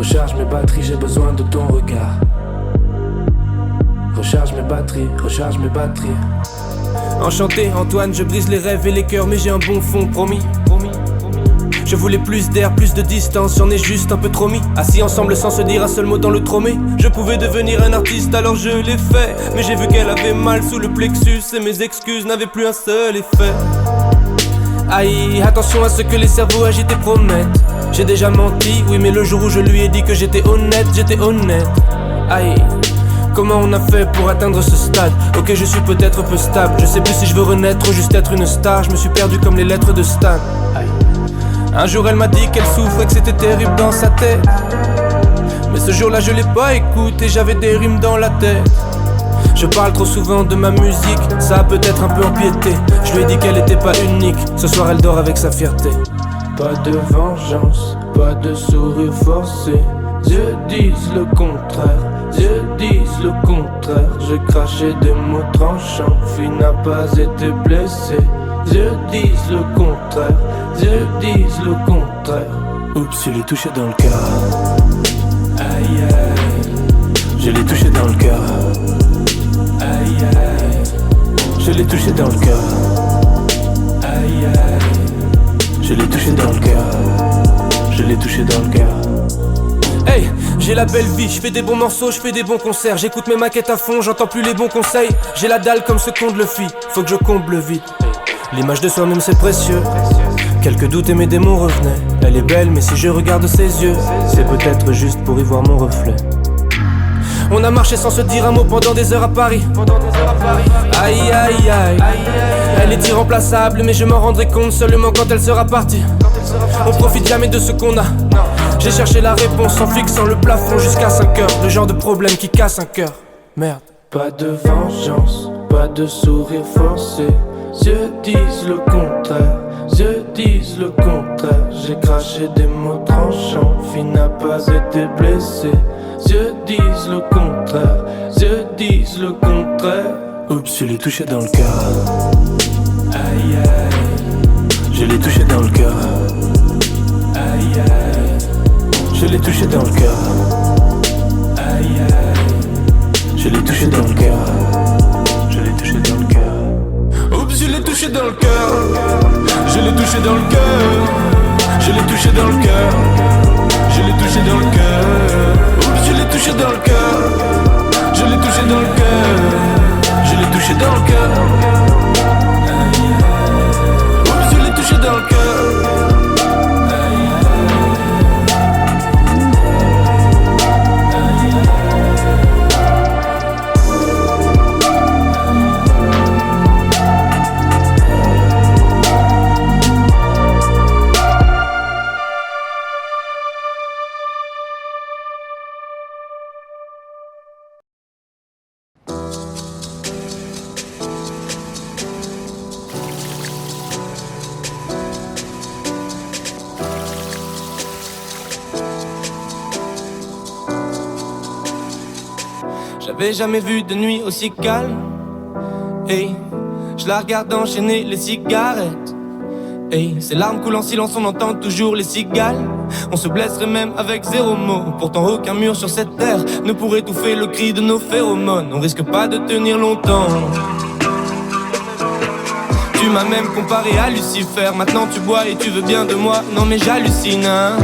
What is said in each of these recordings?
Recharge mes batteries, j'ai besoin de ton regard. Recharge mes batteries, recharge mes batteries. Enchanté Antoine, je brise les rêves et les cœurs, mais j'ai un bon fond, promis. Je voulais plus d'air, plus de distance, j'en ai juste un peu trop mis. Assis ensemble sans se dire un seul mot dans le tromé. Je pouvais devenir un artiste alors je l'ai fait, mais j'ai vu qu'elle avait mal sous le plexus et mes excuses n'avaient plus un seul effet. Aïe, attention à ce que les cerveaux agités promettent. J'ai déjà menti, oui mais le jour où je lui ai dit que j'étais honnête, j'étais honnête. Aïe, comment on a fait pour atteindre ce stade? Ok, je suis peut-être peu stable, je sais plus si je veux renaître ou juste être une star. Je me suis perdu comme les lettres de Stan. Aïe. Un jour elle m'a dit qu'elle souffrait, que c'était terrible dans sa tête. Mais ce jour-là je l'ai pas écouté, j'avais des rimes dans la tête. Je parle trop souvent de ma musique, ça a peut-être un peu empiété. Je lui ai dit qu'elle était pas unique, ce soir elle dort avec sa fierté. Pas de vengeance, pas de sourire forcé. Dieu disent le contraire, Dieu disent le contraire. J'ai craché des mots tranchants, fille n'a pas été blessée. Dieu disent le contraire, Dieu disent le contraire. Oups, je l'ai touché dans le cœur. Aïe aïe, je l'ai touché dans le cœur. Aïe aïe, je l'ai touché dans le cœur. Aïe aïe, je l'ai touché dans le cœur. Je l'ai touché dans le cœur. Hey, j'ai la belle vie, je fais des bons morceaux, je fais des bons concerts. J'écoute mes maquettes à fond, j'entends plus les bons conseils. J'ai la dalle comme ce qu'on le fit, faut que je comble vite. L'image de soi-même c'est précieux. Quelques doutes et mes démons revenaient. Elle est belle mais si je regarde ses yeux, c'est peut-être juste pour y voir mon reflet. On a marché sans se dire un mot pendant des heures à Paris. Aïe aïe aïe, elle est irremplaçable mais je m'en rendrai compte seulement quand elle sera partie. On profite jamais de ce qu'on a. J'ai cherché la réponse en fixant le plafond jusqu'à 5 heures. Le genre de problème qui casse un cœur. Merde. Pas de vengeance, pas de sourire forcé. Dieu disent le contraire, Dieu disent le contraire. J'ai craché des mots tranchants, fille n'a pas été blessée. Dieu disent le contraire, Dieu disent le contraire. Oups, je l'ai touché dans le cœur. Aïe aïe, je l'ai touché dans le cœur. Aïe aïe, je l'ai touché dans le cœur. Aïe aïe, je l'ai touché dans le cœur. Je l'ai touché dans le cœur. Oups, je l'ai touché dans le cœur. Je l'ai touché dans le cœur. Je l'ai touché dans le cœur. Je l'ai touché dans le cœur. Oups, je l'ai touché dans le cœur. Je l'ai touché dans le cœur. Je l'ai touché dans le cœur. Oups, je l'ai touché dans le cœur. J'avais jamais vu de nuit aussi calme. Hey, je la regarde enchaîner les cigarettes. Hey, ses larmes coulent en silence, on entend toujours les cigales. On se blesserait même avec 0 mot. Pourtant aucun mur sur cette terre ne pourrait étouffer le cri de nos phéromones. On risque pas de tenir longtemps. Tu m'as même comparé à Lucifer. Maintenant tu bois et tu veux bien de moi. Non mais j'hallucine hein.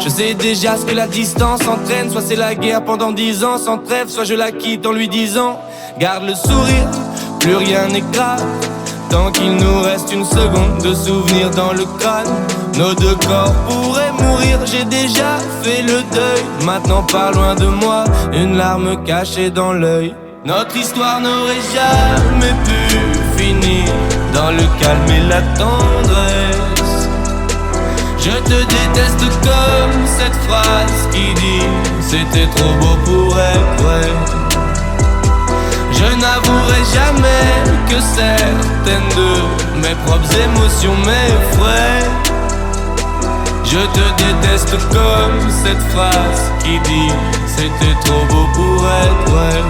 Je sais déjà ce que la distance entraîne. Soit c'est la guerre pendant 10 ans sans trêve, soit je la quitte en lui disant garde le sourire, plus rien n'est grave. Tant qu'il nous reste une seconde de souvenir dans le crâne. Nos 2 corps pourraient mourir, j'ai déjà fait le deuil. Maintenant pas loin de moi, une larme cachée dans l'œil. Notre histoire n'aurait jamais pu finir dans le calme et la tendresse. Je te déteste comme cette phrase qui dit c'était trop beau pour être vrai. Je n'avouerai jamais que certaines de mes propres émotions m'effraient. Je te déteste comme cette phrase qui dit c'était trop beau pour être vrai.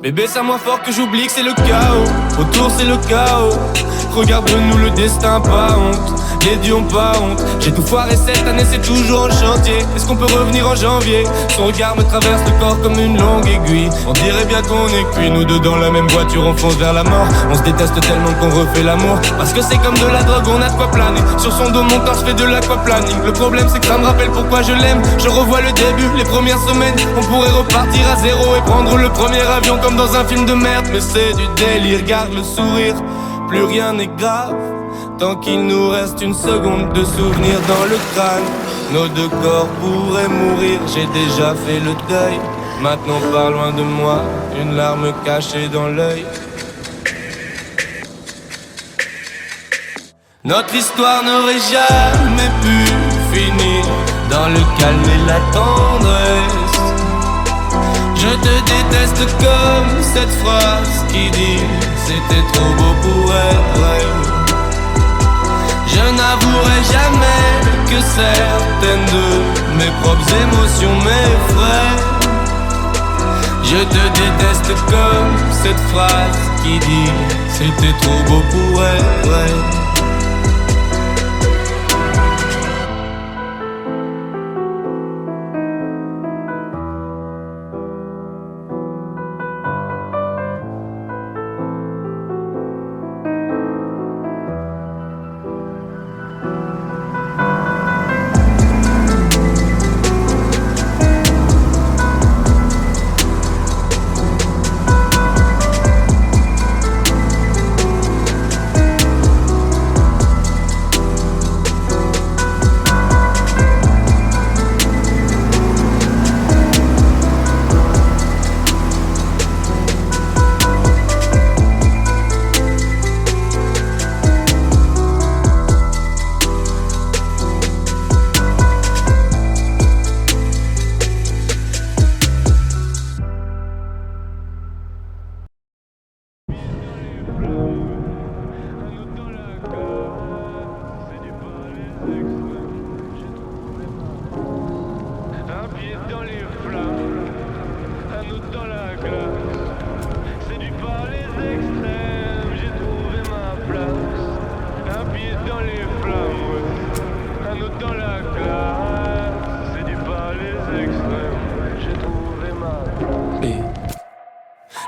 Bébé, c'est à moi fort que j'oublie que c'est le chaos. Autour c'est le chaos. Regarde-nous, le destin, pas honte. Les dieux ont pas honte. J'ai tout foiré cette année, c'est toujours en chantier. Est-ce qu'on peut revenir en janvier? Son regard me traverse le corps comme une longue aiguille. On dirait bien qu'on est cuits, nous deux dans la même voiture, on fonce vers la mort. On se déteste tellement qu'on refait l'amour. Parce que c'est comme de la drogue, on a de quoi planer. Sur son dos, mon corps, je fais de l'aquaplaning. Le problème c'est que ça me rappelle pourquoi je l'aime. Je revois le début, les premières semaines. On pourrait repartir à zéro et prendre le premier avion comme dans un film de merde. Mais c'est du délire, garde le sourire. Plus rien n'est grave, tant qu'il nous reste une seconde de souvenir dans le crâne. Nos deux corps pourraient mourir, j'ai déjà fait le deuil. Maintenant pars loin de moi, une larme cachée dans l'œil. Notre histoire n'aurait jamais pu finir dans le calme et la tendresse. Je te déteste comme cette phrase qui dit c'était trop beau pour être vrai. Je n'avouerai jamais que certaines de mes propres émotions m'effraient. Je te déteste comme cette phrase qui dit c'était trop beau pour être vrai.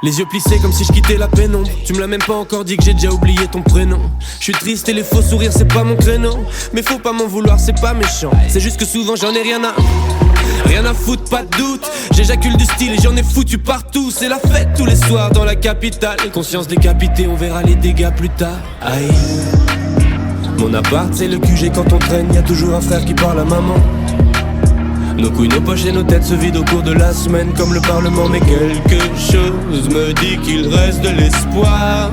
Les yeux plissés comme si je quittais la pénombre. Tu me l'as même pas encore dit que j'ai déjà oublié ton prénom. Je suis triste et les faux sourires c'est pas mon créneau. Mais faut pas m'en vouloir, c'est pas méchant. C'est juste que souvent j'en ai rien à foutre, pas de doute. J'éjacule du style et j'en ai foutu partout. C'est la fête tous les soirs dans la capitale. Conscience décapitée, on verra les dégâts plus tard. Aïe. Mon appart c'est le QG quand on traîne. Y'a toujours un frère qui parle à maman. Nos couilles, nos poches et nos têtes se vident au cours de la semaine comme le parlement. Mais quelque chose me dit qu'il reste de l'espoir.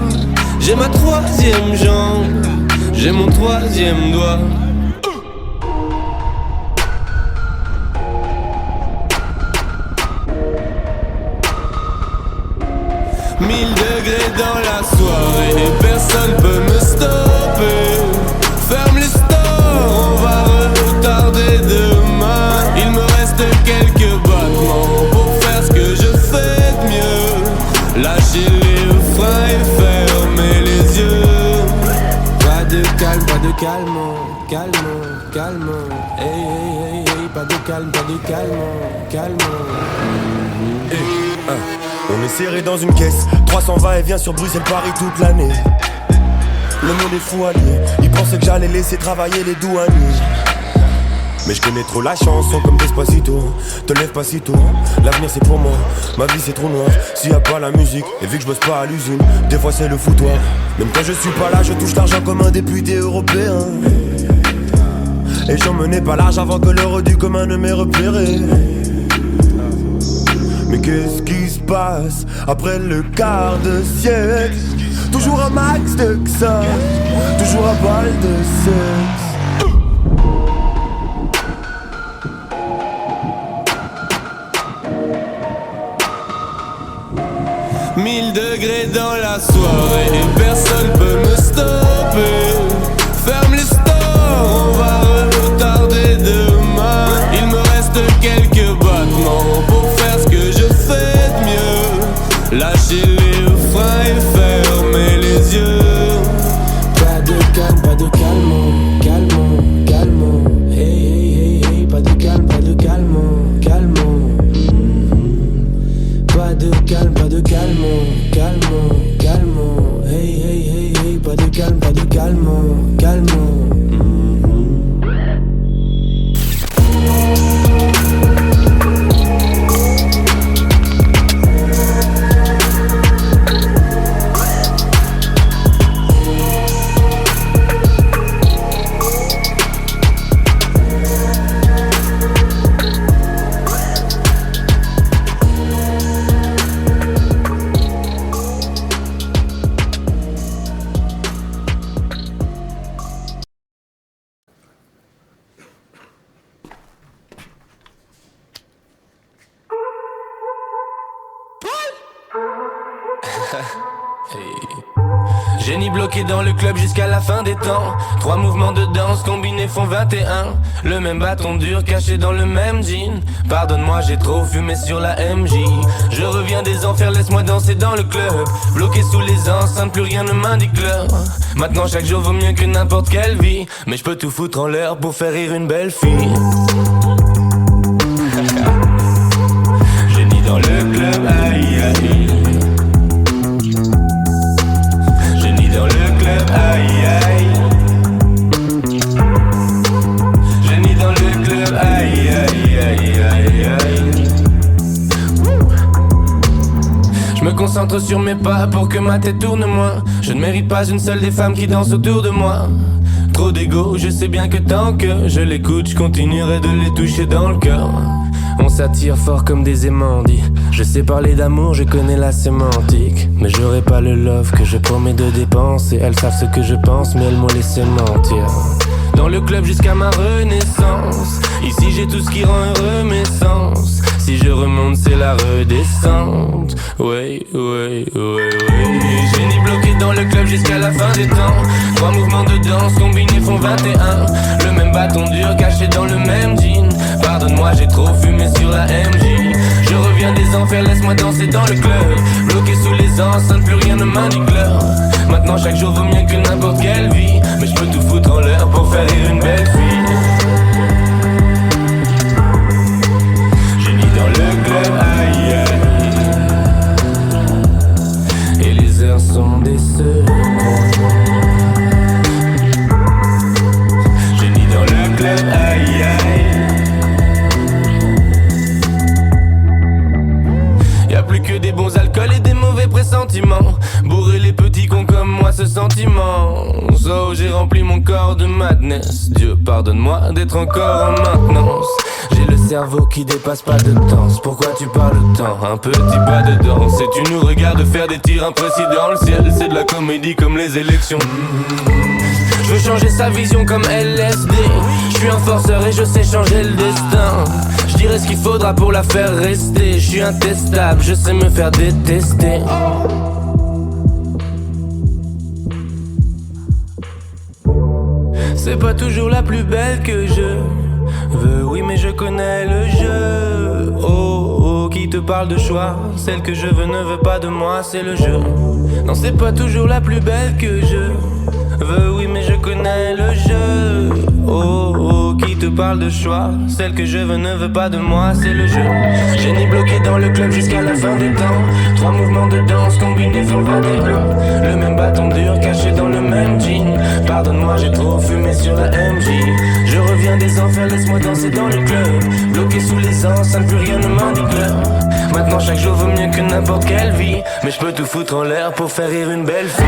J'ai ma troisième jambe, j'ai mon troisième doigt. 1000 degrés dans la soirée et personne peut me stopper. Ferme les stores, on va retarder demain. Il me reste quelques battements pour faire ce que je fais de mieux. Lâcher les freins et fermer les yeux. Pas de calme, pas de calme, calme. Hey, hey, hey, hey, pas de calme, calme. Hey, on est serré dans une caisse, 300 va-et-vient sur Bruxelles-Paris toute l'année. Le monde est fou allié, ils pensaient que j'allais laisser travailler les douaniers. Mais je connais trop la chanson comme Despacito. Te lève pas si tôt, l'avenir c'est pour moi. Ma vie c'est trop noir, s'il y a pas la musique. Et vu que je bosse pas à l'usine, des fois c'est le foutoir. Même quand je suis pas là, je touche l'argent comme un député européen. Et j'en menais pas large avant que l'heure du commun ne m'ait repéré. Mais qu'est-ce qui se passe après le quart de siècle? Toujours un max de ça, toujours un bal de sexe. 1000 degrés dans la soirée et personne peut me stopper. Ferme les stores, on va retarder demain. Il me reste quelques battements pour faire ce que je fais de mieux. Lâcher Génie bloqué dans le club jusqu'à la fin des temps. 3 mouvements de danse combinés font 21. Le même bâton dur caché dans le même jean. Pardonne-moi, j'ai trop fumé sur la MJ. Je reviens des enfers, laisse-moi danser dans le club. Bloqué sous les enceintes, plus rien ne m'indique l'heure. Maintenant chaque jour vaut mieux que n'importe quelle vie. Mais je peux tout foutre en l'air pour faire rire une belle fille. Génie dans le club, aïe aïe. Aïe aïe. Génie dans le club, aïe aïe aïe aïe aïe. Je me concentre sur mes pas pour que ma tête tourne moins. Je ne mérite pas une seule des femmes qui dansent autour de moi. Trop d'ego, je sais bien que tant que je l'écoute, je continuerai de les toucher dans le cœur. On s'attire fort comme des aimants, dit. Je sais parler d'amour, je connais la sémantique. Mais j'aurai pas le love que je promets de dépenser. Elles savent ce que je pense, mais elles m'ont laissé mentir. Dans le club jusqu'à ma renaissance. Ici j'ai tout ce qui rend heureux mes sens. Si je remonte c'est la redescente. Oui, oui, oui, oui. Génie bloqué dans le club jusqu'à la fin des temps. 3 mouvements de danse combinés font 21. Le même bâton dur caché dans le même jean. Pardonne-moi, j'ai trop fumé sur la MJ. Je reviens des enfers, laisse-moi danser dans le club. Bloqué sous les enceintes, plus rien ne m'indique l'heure. Maintenant chaque jour vaut mieux que n'importe quelle vie. Mais je peux tout foutre en l'air pour faire rire une belle fille. J'ai mis dans le club, aïe aïe. Et les heures sont des secondes. J'ai mis dans le club, aïe aïe. Y'a plus que des bons alcools et des mauvais pressentiments. Bourrer les petits cons comme moi ce sentiment. So j'ai rempli mon corps de madness. Dieu pardonne-moi d'être encore en maintenance. J'ai le cerveau qui dépasse pas de danse. Pourquoi tu parles tant? Un petit pas de danse. Et tu nous regardes faire des tirs imprécis dans le ciel. C'est de la comédie comme les élections. Je veux changer sa vision comme LSD. Je suis un forceur et je sais changer le destin. Je dirais ce qu'il faudra pour la faire rester. Je suis intestable, je sais me faire détester. C'est pas toujours la plus belle que je veux, oui mais je connais le jeu. Oh, oh, qui te parle de choix? Celle que je veux ne veut pas de moi, c'est le jeu. Non, c'est pas toujours la plus belle que je veux, oui mais je connais le jeu. Oh, oh, qui te parle de choix? Celle que je veux ne veut pas de moi, c'est le jeu. Génie bloqué dans le club jusqu'à la fin des temps. 3 mouvements de danse combinés font 21. Le même bâton dur caché dans le même jean. Pardonne-moi, j'ai trop fumé sur la MJ. Je reviens des enfers, laisse-moi danser dans le club. Bloqué sous les enceintes, plus rien ne m'indique l'heure. Maintenant chaque jour vaut mieux que n'importe quelle vie. Mais je peux tout foutre en l'air pour faire rire une belle fille.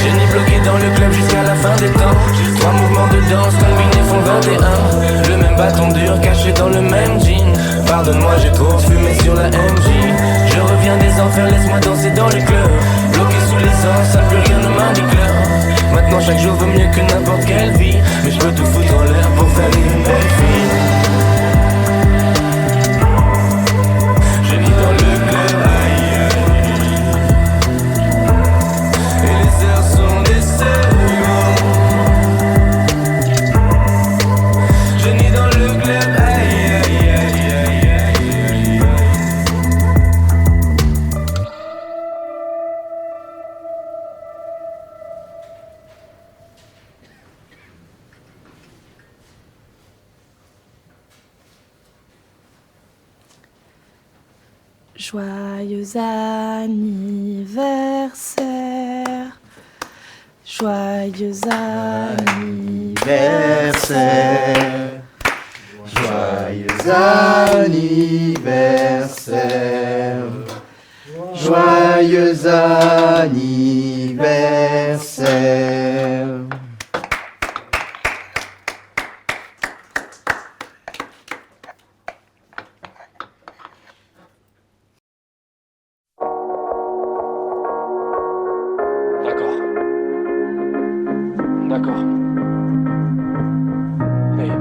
Génie bloqué dans le club jusqu'à la fin des temps. 3 mouvements de danse combinés font 21. Le même bâton dur caché dans le même jean. Pardonne-moi, j'ai trop fumé sur la MJ. Je reviens des enfers, laisse-moi danser dans le club. Bloqué sous les enceintes, plus rien ne m'indique l'heure. Maintenant chaque jour vaut mieux que n'importe quelle vie. Mais je peux tout foutre en l'air pour faire rire une belle fille. J'ai mis dans le club, aïe aïe. Et les heures sont des secondes. J'ai mis dans le club, aïe aïe aïe aïe aïe. Joyeux anniversaire, joyeux anniversaire, Joyeux anniversaire, joyeux anniversaire. D'accord. Hey.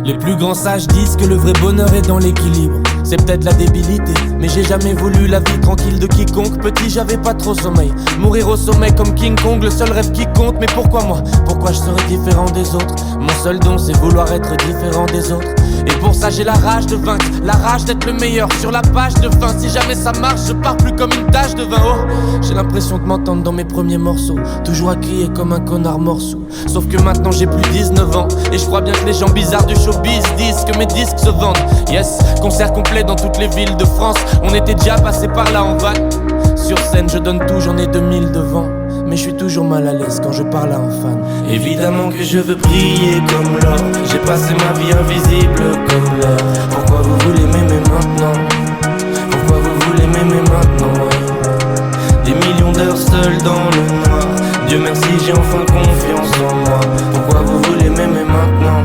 Les plus grands sages disent que le vrai bonheur est dans l'équilibre. C'est peut-être la débilité, mais j'ai jamais voulu la vie tranquille de quiconque. Petit j'avais pas trop sommeil, mourir au sommet comme King Kong, le seul rêve qui compte. Mais pourquoi moi? Pourquoi je serais différent des autres? Mon seul don c'est vouloir être différent des autres. Et pour ça j'ai la rage de vaincre, la rage d'être le meilleur sur la page de fin. Si jamais ça marche, je pars plus comme une tache de vin. Oh, j'ai l'impression de m'entendre dans mes premiers morceaux, toujours à crier comme un connard morceau. Sauf que maintenant j'ai plus 19 ans, et je crois bien que les gens bizarres du showbiz disent que mes disques se vendent. Yes, concert complet dans toutes les villes de France, on était déjà passé par là en van. Sur scène je donne tout, j'en ai 2000 devant, mais je suis toujours mal à l'aise quand je parle à un fan. Évidemment que je veux briller comme l'or, j'ai passé ma vie invisible comme l'air. Pourquoi vous voulez m'aimer maintenant? Pourquoi vous voulez m'aimer maintenant, ouais. Des millions d'heures seul dans le noir, Dieu merci j'ai enfin confiance en moi. Pourquoi vous voulez m'aimer maintenant?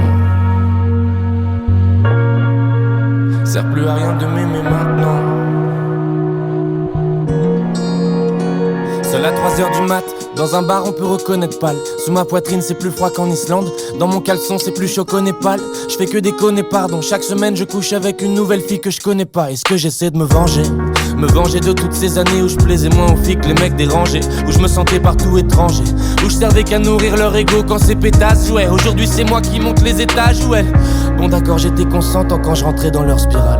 Sert plus à rien de m'aimer maintenant. Seul à 3h du mat, dans un bar on peut reconnaître pâle. Sous ma poitrine c'est plus froid qu'en Islande, dans mon caleçon c'est plus chaud qu'au Népal. Je fais que déconner pardon, chaque semaine je couche avec une nouvelle fille que je connais pas. Est-ce que j'essaie de me venger de toutes ces années où je plaisais moins aux filles que les mecs dérangés, où je me sentais partout étranger, où je servais qu'à nourrir leur ego quand ces pétasses jouaient. Aujourd'hui c'est moi qui monte les étages où elles... Bon d'accord j'étais consentant quand je rentrais dans leur spirale.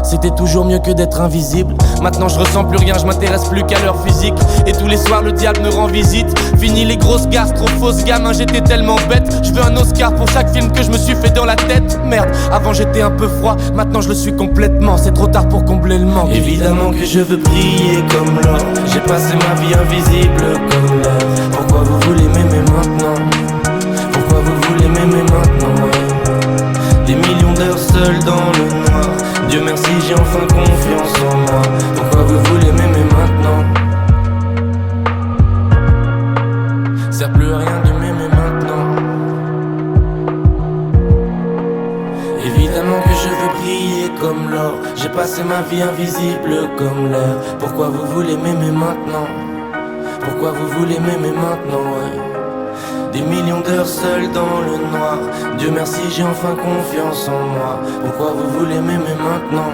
C'était toujours mieux que d'être invisible. Maintenant je ressens plus rien, je m'intéresse plus qu'à leur physique. Et tous les soirs le diable me rend visite. Fini les grosses gares, trop fausses gamin, j'étais tellement bête. Je veux un Oscar pour chaque film que je me suis fait dans la tête. Merde, avant j'étais un peu froid, maintenant je le suis complètement. C'est trop tard pour combler le manque. Évidemment que je veux briller comme l'or, j'ai passé ma vie invisible comme l'air. Pourquoi vous voulez m'aimer maintenant? Pourquoi vous voulez m'aimer maintenant, ouais. Des millions d'heures seul dans le noir, Dieu merci j'ai enfin confiance en moi. Pourquoi vous voulez m'aimer maintenant? Sert plus à rien de m'aimer maintenant. Évidemment que je veux briller comme l'or, j'ai passé ma vie invisible comme l'air. Pourquoi vous voulez m'aimer maintenant? Pourquoi vous voulez m'aimer maintenant, ouais. Des millions d'heures seul dans le noir, Dieu merci j'ai enfin confiance en moi. Pourquoi vous voulez m'aimer maintenant?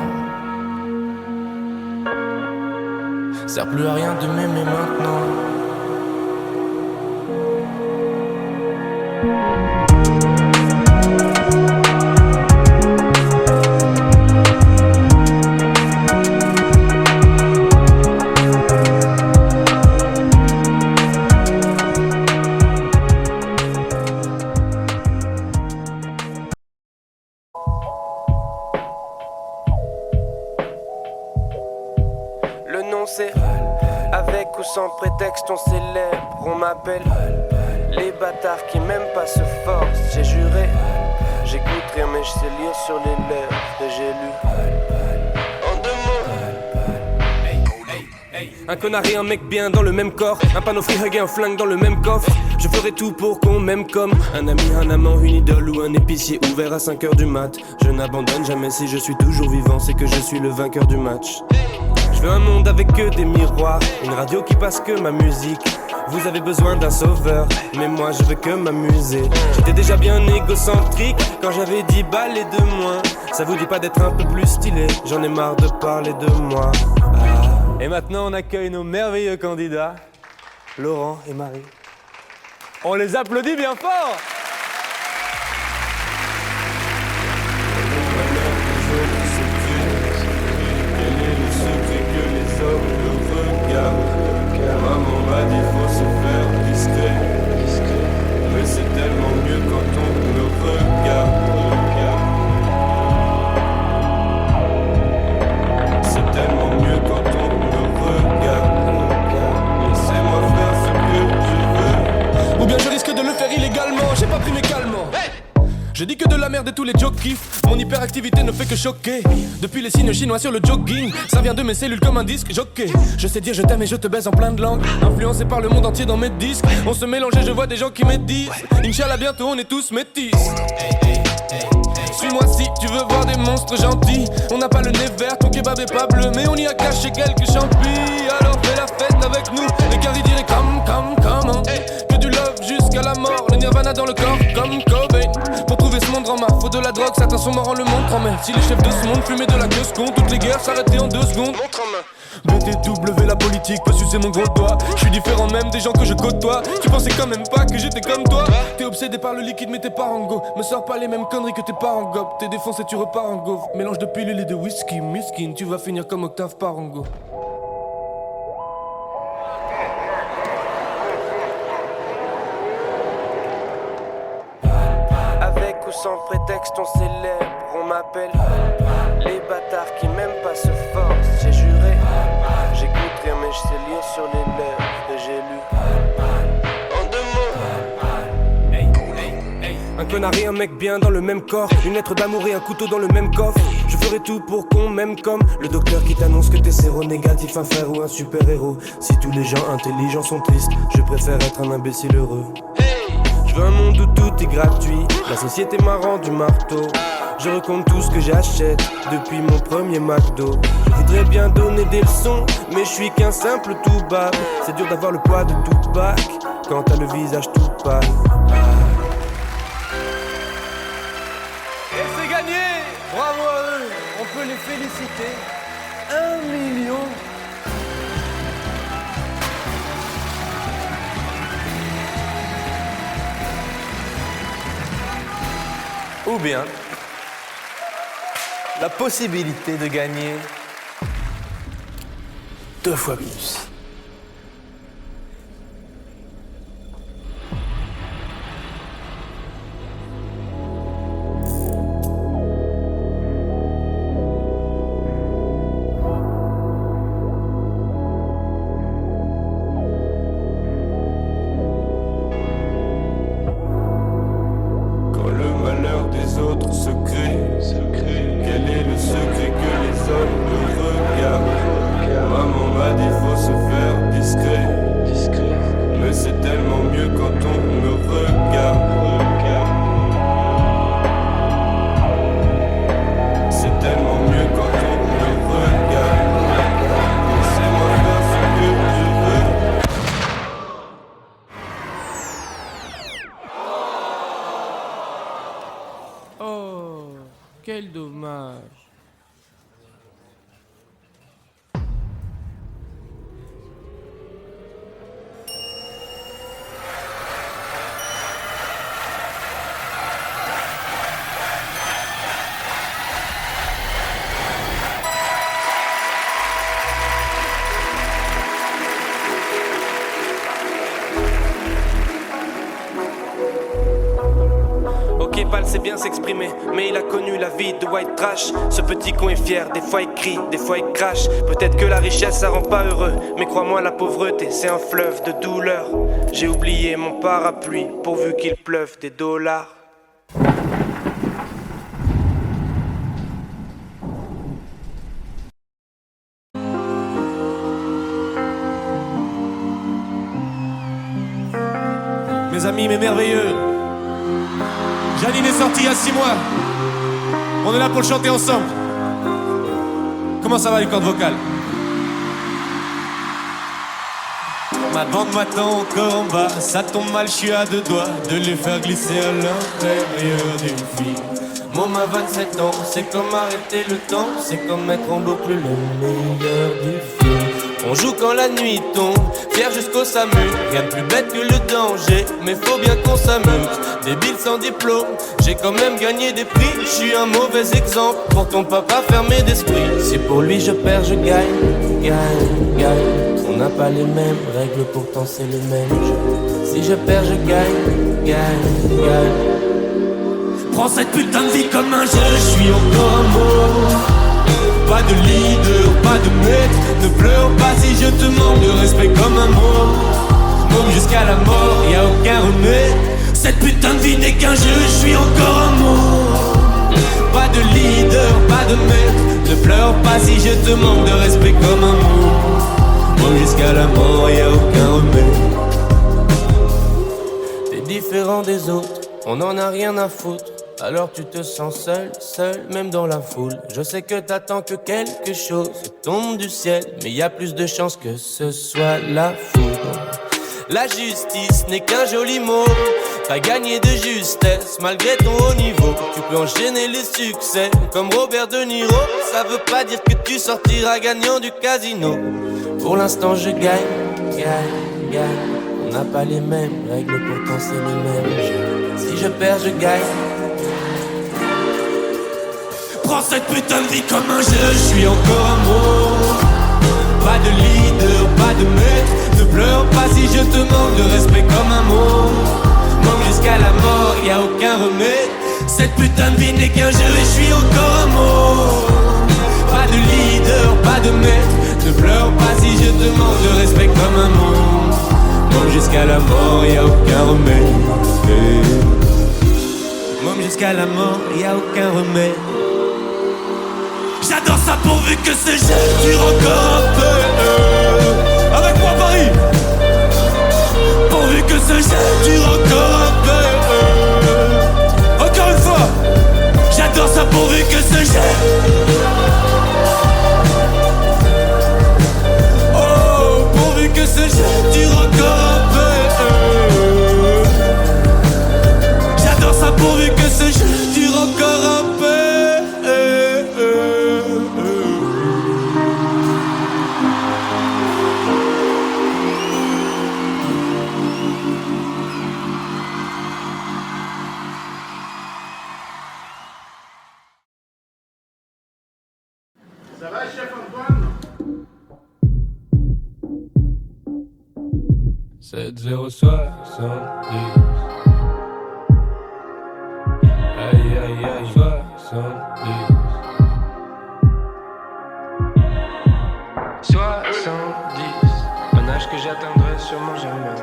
Sert plus à rien de m'aimer maintenant. Le nom c'est avec ou sans prétexte on célèbre, on m'appelle les bâtards qui m'aiment pas se forcent. J'ai juré, j'écoute rien mais je sais lire sur les lèvres que j'ai lu. En deux mots, un connard et un mec bien dans le même corps, un panneau free hug et un flingue dans le même coffre. Je ferai tout pour qu'on m'aime comme un ami, un amant, une idole ou un épicier ouvert à 5h du mat. Je n'abandonne jamais, si je suis toujours vivant c'est que je suis le vainqueur du match. Je veux un monde avec que des miroirs, une radio qui passe que ma musique. Vous avez besoin d'un sauveur, mais moi je veux que m'amuser. J'étais déjà bien égocentrique quand j'avais 10 balles et de moins. Ça vous dit pas d'être un peu plus stylé? J'en ai marre de parler de moi. Et maintenant on accueille nos merveilleux candidats, Laurent et Marie. On les applaudit bien fort! Maman m'a dit faut se faire discret. Mais c'est tellement mieux quand on me regarde. C'est tellement mieux quand on me regarde. Laissez-moi faire ce que je veux. Ou bien je risque de le faire illégalement, j'ai pas pris mes calmants. Je dis que de la merde et tous les jokes kiffent. Mon hyperactivité ne fait que choquer. Depuis les signes chinois sur le jogging, ça vient de mes cellules comme un disque jockey. Je sais dire je t'aime et je te baise en plein de langues. Influencé par le monde entier dans mes disques. On se mélange et je vois des gens qui médisent. Inch'Allah bientôt on est tous métis. Suis-moi si tu veux voir des monstres gentils. On n'a pas le nez vert, ton kebab est pas bleu, mais on y a caché quelques champis. Alors fais la fête avec nous. Les caries diraient come on. Que du love jusqu'à la mort. Le nirvana dans le corps comme Kobe. Pour trouver ce le monde rend marre. Faut de la drogue, certains sont morts, le monde prend mer. Si les chefs de ce monde fumaient de la queue con, toutes les guerres s'arrêtaient en 2 secondes. Montre en main. BTW, la politique peut sucer mon gros doigt. Je suis différent même des gens que je côtoie. Tu pensais quand même pas que j'étais comme toi. T'es obsédé par le liquide mais t'es pas en go. Me sors pas les mêmes conneries que tes parents gobe. T'es défoncé, tu repars en gaufre. Mélange de pilules et de whisky, miskin. Tu vas finir comme Octave Parango. Avec ou sans prétexte on célèbre, on m'appelle les bâtards qui m'aiment pas se forcent. J'ai juré, j'écoute rien mais je sais lire sur les lèvres et j'ai lu en 2 mots. Un connard et un mec bien dans le même corps. Une lettre d'amour et un couteau dans le même coffre. Je ferai tout pour qu'on m'aime comme le docteur qui t'annonce que t'es séronégatif, un frère ou un super-héros. Si tous les gens intelligents sont tristes, je préfère être un imbécile heureux. Je veux un monde où tout est gratuit. La société m'a rendu marteau. Je recompte tout ce que j'achète depuis mon premier McDo. Je voudrais bien donner des leçons, mais je suis qu'un simple tout bas. C'est dur d'avoir le poids de tout bac quand t'as le visage tout pâle. Et c'est gagné! Bravo à eux! On peut les féliciter. 1 million! Ou bien la possibilité de gagner 2 fois plus. Quel dommage. Ok, Pal sait bien s'exprimer, mais il a connu la vie de white trash. Ce petit con est fier, des fois il crie, des fois il crache. Peut-être que la richesse ça rend pas heureux, mais crois-moi la pauvreté c'est un fleuve de douleur. J'ai oublié mon parapluie, pourvu qu'il pleuve des dollars. Mes amis, mes merveilleux, Janine est sortie il y a 6 mois. On est là pour le chanter ensemble. Comment ça va les cordes vocales? Ma bande m'attend encore en bas. Ça tombe mal, je suis à 2 doigts de les faire glisser à l'intérieur d'une fille. Mon ma 27 ans, c'est comme arrêter le temps. C'est comme mettre en boucle le meilleur du film. On joue quand la nuit tombe, fier jusqu'au SAMU. Rien de plus bête que le danger, mais faut bien qu'on s'amuse. Débile sans diplôme, j'ai quand même gagné des prix. Je suis un mauvais exemple pour ton papa fermé d'esprit. Si pour lui je perds, je gagne, gagne, gagne. On n'a pas les mêmes règles, pourtant c'est le même jeu. Si je perds, je gagne, gagne, gagne. Prends cette putain de vie comme un jeu, je suis encore un mot. Pas de leader, pas de maître. Ne pleure pas si je te manque de respect comme un mot. Môme jusqu'à la mort, y'a aucun remède. Cette putain de vie n'est qu'un jeu, je suis encore un mot. Pas de leader, pas de maître. Ne pleure pas si je te manque de respect comme un mot. Môme jusqu'à la mort, y'a aucun remède. T'es différent des autres, on en a rien à foutre. Alors tu te sens seul, seul, même dans la foule. Je sais que t'attends que quelque chose tombe du ciel, mais y a plus de chances que ce soit la foudre. La justice n'est qu'un joli mot, T'as gagné de justesse malgré ton haut niveau. Tu peux enchaîner les succès comme Robert De Niro. Ça veut pas dire que tu sortiras gagnant du casino. Pour l'instant je gagne. On n'a pas les mêmes règles, pourtant c'est les mêmes jeux. Si je perds, je gagne. Prends cette putain de vie comme un jeu, je suis encore un mot. Pas de leader, pas de maître. Ne pleure pas si je te manque de respect comme un mot. Manque jusqu'à la mort, y'a aucun remède. Cette putain de vie n'est qu'un jeu et je suis encore un mot. Pas de leader, pas de maître. Ne pleure pas si je te manque de respect comme un mot. Manque jusqu'à la mort, y'a aucun remède. Manque jusqu'à la mort, y'a aucun remède. J'adore ça pourvu que ce jeu dure encore un peu. Avec moi Paris. Pourvu que ce jeu dure encore un peu. Encore une fois. J'adore ça pourvu que ce jeu. Oh, pourvu que ce jeu dure encore un peu. J'adore ça pourvu que ce jeu dure encore un peu. Ça va, chef Antoine? 7070. Aïe aïe aïe 70. 70. Un âge que j'atteindrai sûrement jamais.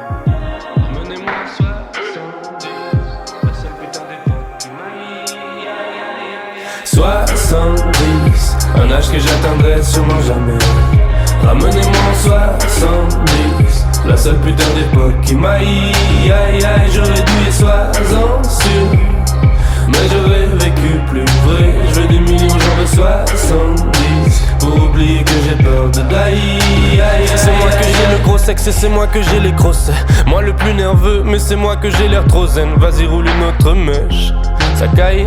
Amenez-moi à 70. La seule putain d'époque qui m'aille. 70. Un âge que j'atteindrai sûrement jamais. Ramenez-moi en 70. La seule putain d'époque qui m'aille. Aïe aïe, j'aurais dû y sois sûr. Mais j'aurais vécu plus vrai. Je veux des millions, j'en veux 70. Pour oublier que j'ai peur de die. C'est moi que j'ai le gros sexe et c'est moi que j'ai les grosses. Moi le plus nerveux, mais c'est moi que j'ai l'air trop zen. Vas-y roule une autre mèche. Ça caille,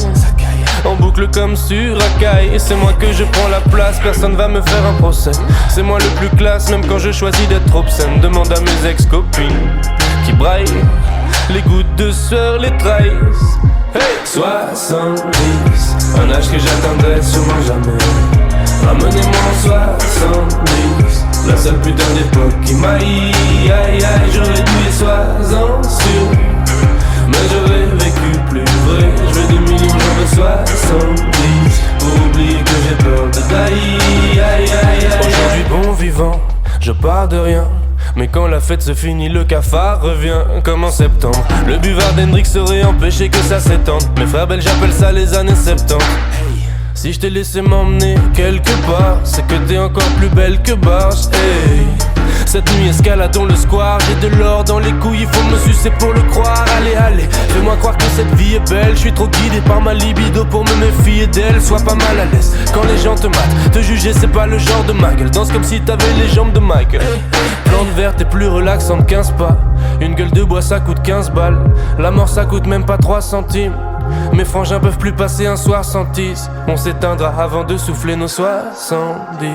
en boucle comme sur Akai. Et c'est moi que je prends la place, personne va me faire un procès. C'est moi le plus classe, même quand je choisis d'être obscène. Demande à mes ex-copines qui braillent. Les gouttes de sueur les trahissent. Hey 70. Un âge que j'atteindrai sûrement jamais. Ramenez-moi en 70. La seule putain d'époque qui m'aille. Aïe aïe, j'aurais dû y sois sûr. Mais j'aurais vécu plus vrai. Je veux des millions, j'en veux 70. Pour oublier que j'ai peur de die. Aïe aïe aïe. Aujourd'hui bon vivant, je pars de rien. Mais quand la fête se finit, le cafard revient comme en septembre. Le buvard d'Hendrix aurait empêché que ça s'étende. Mes frères belges j'appelle ça les années 70. Si je t'ai laissé m'emmener quelque part, c'est que t'es encore plus belle que Barge. Hey. Cette nuit escaladons le square. J'ai de l'or dans les couilles, il faut me sucer pour le croire. Allez, allez, fais-moi croire que cette vie est belle. Je suis trop guidé par ma libido pour me méfier d'elle. Sois pas mal à l'aise quand les gens te matent. Te juger c'est pas le genre de ma gueule. Danse comme si t'avais les jambes de Michael. Plante verte est plus relaxante qu'15 pas. Une gueule de bois ça coûte 15 balles. La mort ça coûte même pas 3 centimes. Mes frangins peuvent plus passer un soir sans tisse. On s'éteindra avant de souffler nos 70.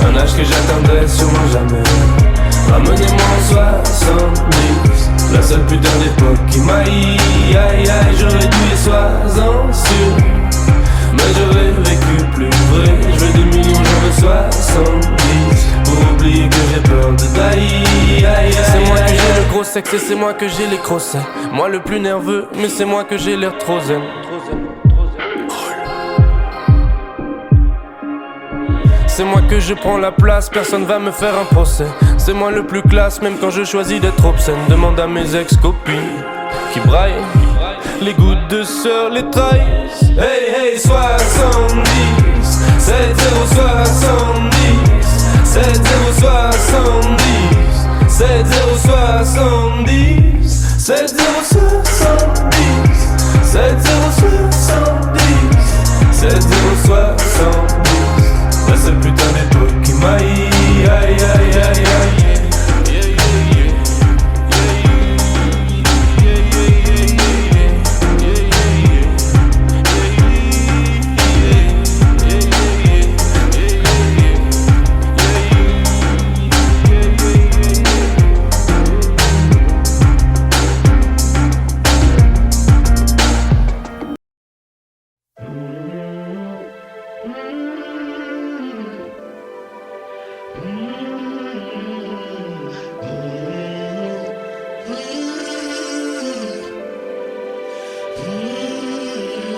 Un âge que j'atteindrai sûrement jamais. Ramenez-moi en 70. La seule putain d'époque qui m'aille. Aïe aïe, j'aurais dû y sois sûr. Mais j'aurais vécu plus vrai. Je veux des millions, j'en veux 70. Pour oublier que j'ai peur de die. Aïe aïe. C'est moi que j'ai le gros sexe et c'est moi que j'ai les crossets. Moi le plus nerveux, mais c'est moi que j'ai l'air trop zen. C'est moi que je prends la place, personne va me faire un procès. C'est moi le plus classe, même quand je choisis d'être obscène. Demande à mes ex-copines qui braillent. Les gouttes de sueur les trahissent. Hey hey 70. 7070. La seule putain d'époque qui m'aille, aïe aïe aïe aïe.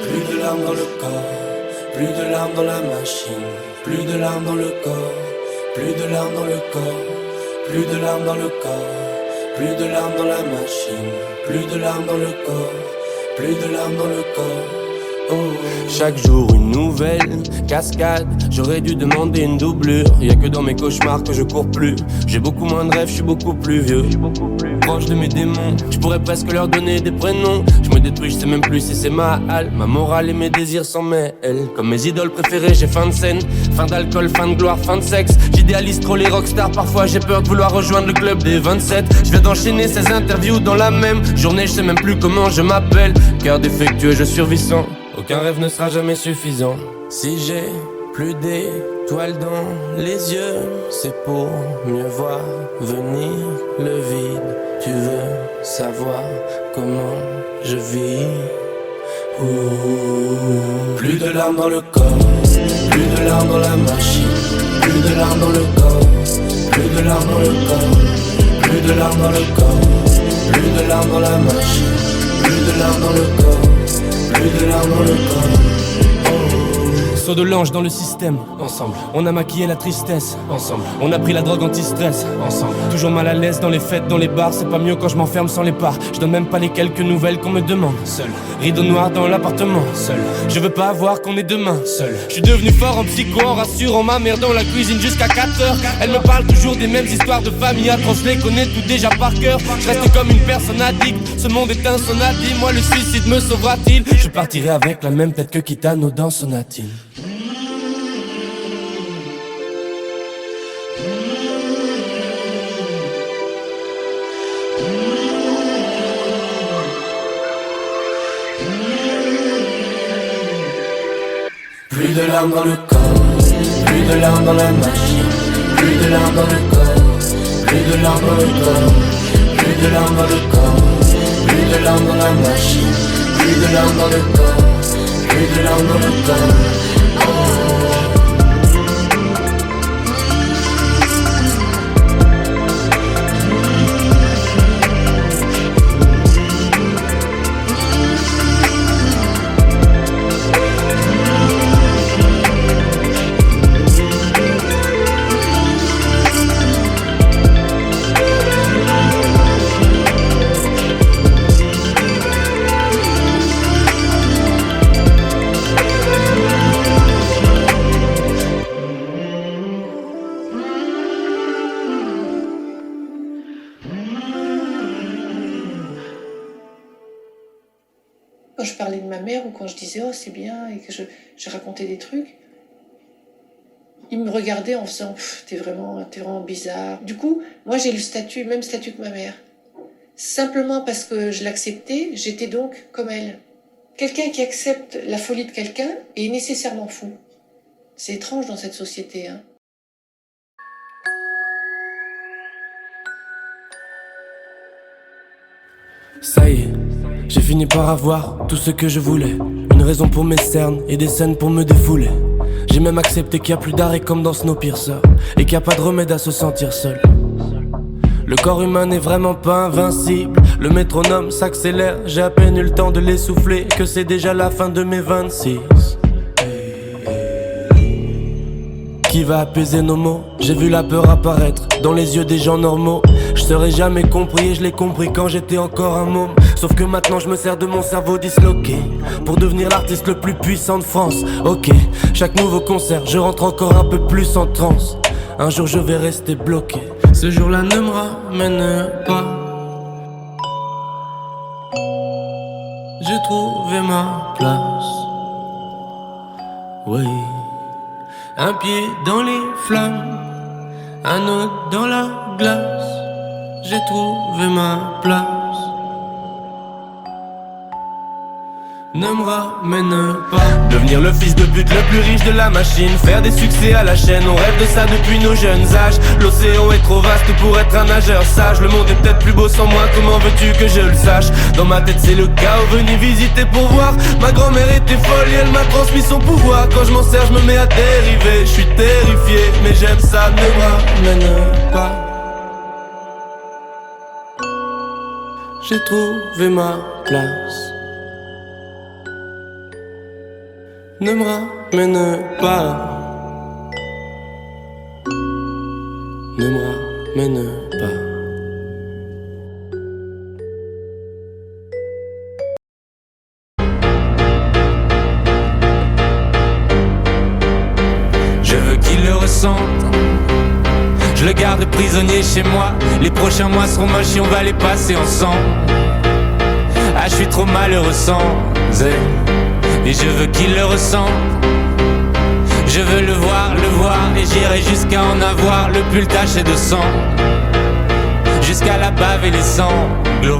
Plus de larmes dans le corps, plus de larmes dans la machine, plus de larmes dans le corps, plus de larmes dans le corps, plus de larmes dans le corps, plus de larmes dans la machine, plus de larmes dans le corps, plus de larmes dans le corps. Oh. Chaque jour une nouvelle cascade, j'aurais dû demander une doublure. Y'a que dans mes cauchemars que je cours plus. J'ai beaucoup moins de rêves, je suis beaucoup plus vieux. Proche de mes démons, je pourrais presque leur donner des prénoms. Je me détruis, je sais même plus si c'est ma halle. Ma morale et mes désirs s'en mêlent. Comme mes idoles préférées, j'ai fin de scène, fin d'alcool, fin de gloire, fin de sexe. J'idéalise trop les rockstars, parfois j'ai peur de vouloir rejoindre le club des 27. Je viens d'enchaîner 16 interviews dans la même journée, je sais même plus comment je m'appelle. Cœur défectueux, je survis sans. Aucun rêve ne sera jamais suffisant. Si j'ai plus d'étoiles dans les yeux, c'est pour mieux voir venir le vide. Tu veux savoir comment je vis? Ouh. Plus de larmes dans le corps, plus de larmes dans la machine, plus de larmes dans le corps, plus de larmes dans le corps, plus de larmes dans le corps, plus de larmes dans la machine, plus de larmes dans le corps. Plus de larmes dans le corps. Oh. Saut de l'ange dans le système. Ensemble. On a maquillé la tristesse. Ensemble. On a pris la drogue anti-stress. Ensemble. Toujours mal à l'aise dans les fêtes, dans les bars. C'est pas mieux quand je m'enferme sans les parts. Je donne même pas les quelques nouvelles qu'on me demande. Seul. Rideau noir dans l'appartement. Seul. Je veux pas voir qu'on est demain. Seul. Je suis devenu fort en psycho, en rassurant ma mère dans la cuisine jusqu'à 4h. Elle me parle toujours des mêmes histoires de famille atroces. Je les connais tout déjà par cœur. Je reste comme une personne addict. Ce monde est insonnable. Dis-moi, le suicide me sauvera-t-il? Je partirai avec la même tête que Kitano dans Sonatine. Plus de larmes dans le corps, plus de larmes dans la machine, plus de larmes dans le corps, plus de larmes dans le corps, plus de larmes dans le corps, plus de larmes dans la machine, plus de larmes dans le corps, plus de larmes dans le corps. Quand je parlais de ma mère ou quand je disais « oh c'est bien » et que je racontais des trucs, ils me regardaient en faisant « t'es vraiment bizarre ». Du coup, moi j'ai le même statut que ma mère. Simplement parce que je l'acceptais, j'étais donc comme elle. Quelqu'un qui accepte la folie de quelqu'un est nécessairement fou. C'est étrange dans cette société, hein. Ça y est, j'ai fini par avoir tout ce que je voulais. Une raison pour mes cernes et des scènes pour me défouler. J'ai même accepté qu'il n'y a plus d'arrêt comme dans Snowpiercer, et qu'il n'y a pas de remède à se sentir seul. Le corps humain n'est vraiment pas invincible. Le métronome s'accélère, j'ai à peine eu le temps de l'essouffler, que c'est déjà la fin de mes 26. Qui va apaiser nos mots? J'ai vu la peur apparaître dans les yeux des gens normaux. Je serais jamais compris et je l'ai compris quand j'étais encore un môme. Sauf que maintenant je me sers de mon cerveau disloqué pour devenir l'artiste le plus puissant de France. Ok, chaque nouveau concert je rentre encore un peu plus en transe. Un jour je vais rester bloqué. Ce jour-là ne me ramène pas. J'ai trouvé ma place. Oui. Un pied dans les flammes, un autre dans la glace. J'ai trouvé ma place. Ne me ramène pas. Devenir le fils de pute le plus riche de la machine, faire des succès à la chaîne, on rêve de ça depuis nos jeunes âges. L'océan est trop vaste pour être un nageur sage. Le monde est peut-être plus beau sans moi, comment veux-tu que je le sache? Dans ma tête c'est le chaos, venu visiter pour voir. Ma grand-mère était folle et elle m'a transmis son pouvoir. Quand je m'en sers je me mets à dériver. Je suis terrifié mais j'aime ça, ne me ramène pas. J'ai trouvé ma place. Ne me ramène pas. Ne me ramène pas. Je veux qu'il le ressente. Je le garde prisonnier chez moi. Les prochains mois seront moches et on va les passer ensemble. Ah, je suis trop malheureux sans elle. Et je veux qu'il le ressente. Je veux le voir, et j'irai jusqu'à en avoir le pull taché de sang. Jusqu'à la bave et les sanglots.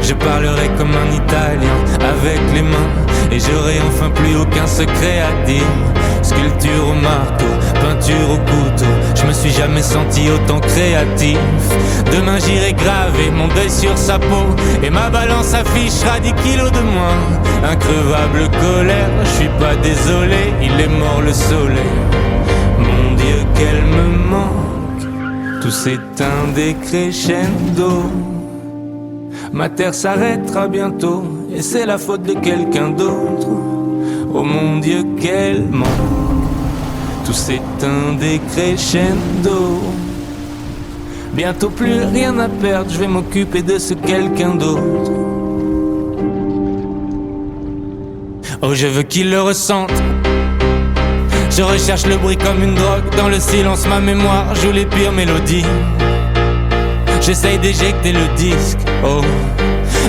Je parlerai comme un Italien avec les mains. Et j'aurai enfin plus aucun secret à dire. Sculpture au marteau, peinture au couteau. Je me suis jamais senti autant créatif. Demain j'irai graver mon deuil sur sa peau. Et ma balance affichera 10 kilos de moins. Increvable colère, je suis pas désolé. Il est mort le soleil. Mon Dieu qu'elle me manque. Tout s'éteint des crescendo. Ma terre s'arrêtera bientôt. Et c'est la faute de quelqu'un d'autre. Oh mon Dieu qu'elle manque. Tout s'éteint des crescendo. Bientôt plus rien à perdre. Je vais m'occuper de ce quelqu'un d'autre. Oh je veux qu'il le ressente. Je recherche le bruit comme une drogue. Dans le silence ma mémoire joue les pires mélodies. J'essaye d'éjecter le disque, oh.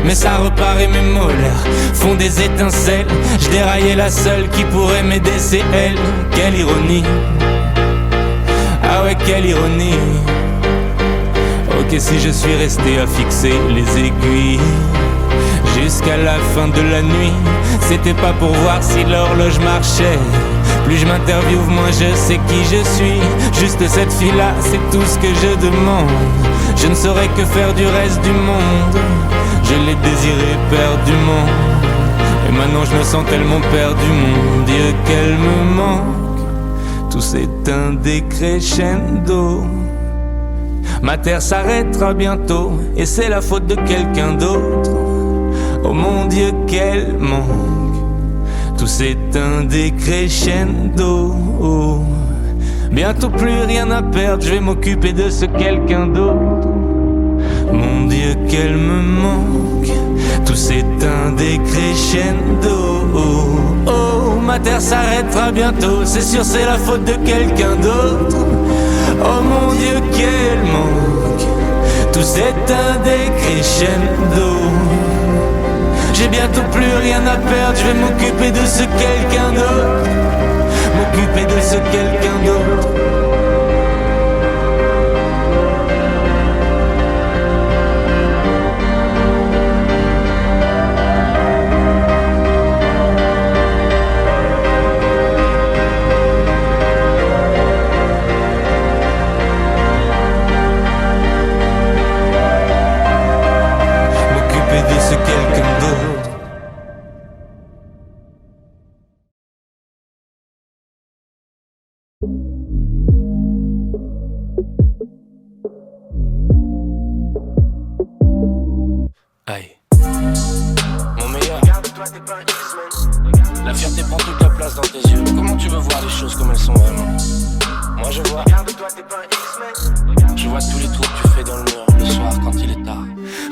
Mais ça repart et mes molaires font des étincelles. Je déraillais la seule qui pourrait m'aider, c'est elle. Quelle ironie. Ah ouais, quelle ironie. Ok, si je suis resté à fixer les aiguilles jusqu'à la fin de la nuit, c'était pas pour voir si l'horloge marchait. Plus je m'interviewe, moins je sais qui je suis. Juste cette fille-là, c'est tout ce que je demande. Je ne saurais que faire du reste du monde. Je l'ai désiré perdument. Et maintenant je me sens tellement perdu, mon Dieu qu'elle me manque. Tout s'éteint des crescendo. Ma terre s'arrêtera bientôt. Et c'est la faute de quelqu'un d'autre. Oh mon Dieu qu'elle manque. Tout s'éteint des crescendo. Oh. Bientôt plus rien à perdre. Je vais m'occuper de ce quelqu'un d'autre. Mon Dieu qu'elle me manque. Tout s'éteint des crescendo. Oh, oh, ma terre s'arrêtera bientôt. C'est sûr c'est la faute de quelqu'un d'autre. Oh mon Dieu qu'elle manque. Tout s'éteint des crescendo. J'ai bientôt plus rien à perdre. Je vais m'occuper de ce quelqu'un d'autre. M'occuper de ce quelqu'un d'autre. Aïe. Mon meilleur, la fierté prend toute la place dans tes yeux. Comment tu veux voir les choses comme elles sont vraiment? Moi je vois tous les trous que tu fais dans le mur le soir quand il est tard.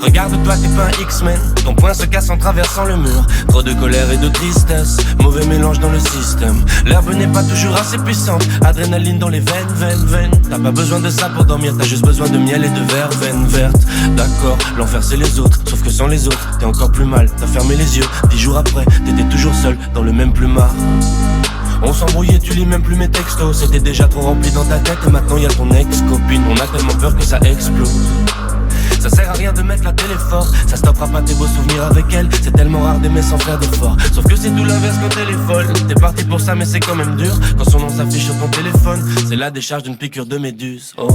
Regarde-toi, t'es pas un X-Men. Ton poing se casse en traversant le mur. Trop de colère et de tristesse, mauvais mélange dans le système. L'herbe n'est pas toujours assez puissante, adrénaline dans les veines. T'as pas besoin de ça pour dormir, t'as juste besoin de miel et de verveine verte. D'accord, l'enfer c'est les autres, sauf que sans les autres, t'es encore plus mal. T'as fermé les yeux, 10 jours après, t'étais toujours seul dans le même plumard. On s'embrouillait, tu lis même plus mes textos. C'était déjà trop rempli dans ta tête et maintenant y'a ton ex-copine. On a tellement peur que ça explose. Ça sert à rien de mettre la télé fort, ça stoppera pas tes beaux souvenirs avec elle. C'est tellement rare d'aimer sans faire d'effort. Sauf que c'est tout l'inverse quand elle est folle. T'es parti pour ça mais c'est quand même dur. Quand son nom s'affiche sur ton téléphone, c'est la décharge d'une piqûre de méduse. Oh.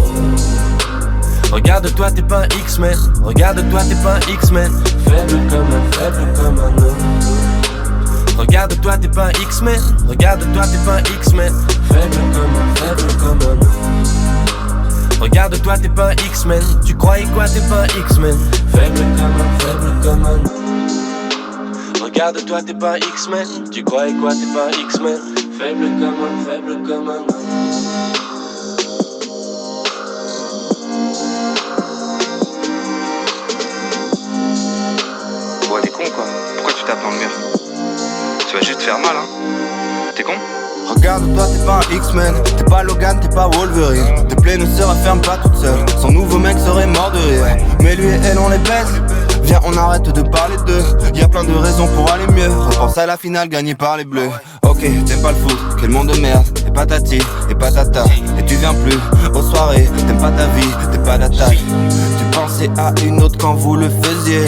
Regarde-toi, t'es pas un X-Men. Regarde-toi, t'es pas un X-Men. Faible comme un homme. Regarde-toi, t'es pas un X-Men. Regarde-toi, t'es pas un X-Men. Faible comme un homme. Regarde-toi, t'es pas un X-Men. Tu croyais quoi, t'es pas un X-Men. Faible comme un homme. Regarde-toi, t'es pas un X-Men. Tu croyais quoi, t'es pas un X-Men. Faible comme un homme. Ouais, t'es con quoi. Pourquoi tu tapes dans le mur? Tu vas juste faire mal, hein. T'es con? Regarde-toi, t'es pas un X-Men, t'es pas Logan, t'es pas Wolverine. Tes plaies ne se referment pas toutes seules, son nouveau mec serait mort de rire. Mais lui et elle on les baise, viens on arrête de parler d'eux. Y'a plein de raisons pour aller mieux, repense à la finale gagnée par les bleus. Ok, t'aimes pas le foot, quel monde de merde, et patati, et patata. Et tu viens plus aux soirées, t'aimes pas ta vie, t'es pas d'attaque. Tu pensais à une autre quand vous le faisiez.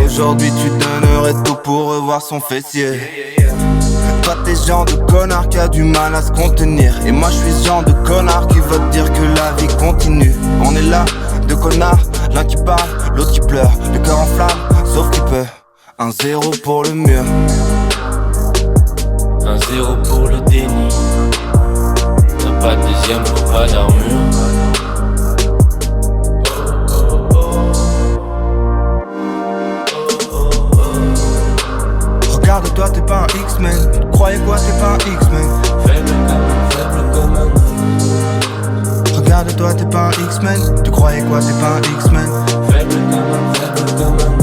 Aujourd'hui tu donnerais tout pour revoir son fessier. Toi t'es genre de connard qui a du mal à se contenir. Et moi je suis ce genre de connard qui veut te dire que la vie continue. On est là, deux connards, l'un qui parle, l'autre qui pleure. Le cœur en flamme, sauf qu'il peut. 1-0 pour le mur. 1-0 pour le déni. T'as pas de deuxième pour pas d'armure. Regarde-toi, t'es pas un X-Men. Tu croyais quoi, t'es pas un X-Men. Faible comme un homme. Regarde-toi, t'es pas un X-Men. Tu croyais quoi, t'es pas un X-Men. Faible comme un homme.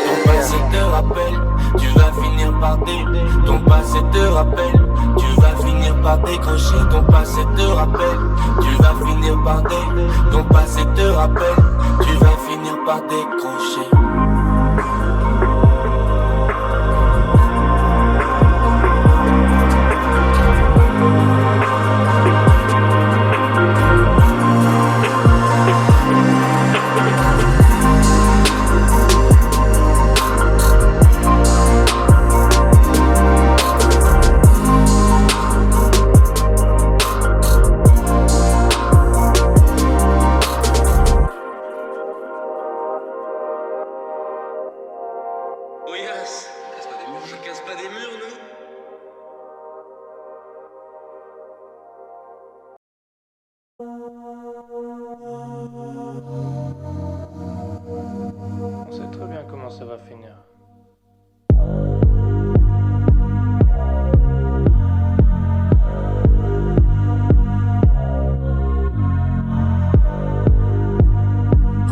Ton passé te rappelle, tu vas finir par ton passé te rappelle, tu vas finir par décrocher. Ton passé te rappelle, tu vas finir par ton passé te rappelle, tu vas finir par décrocher. On sait très bien comment ça va finir.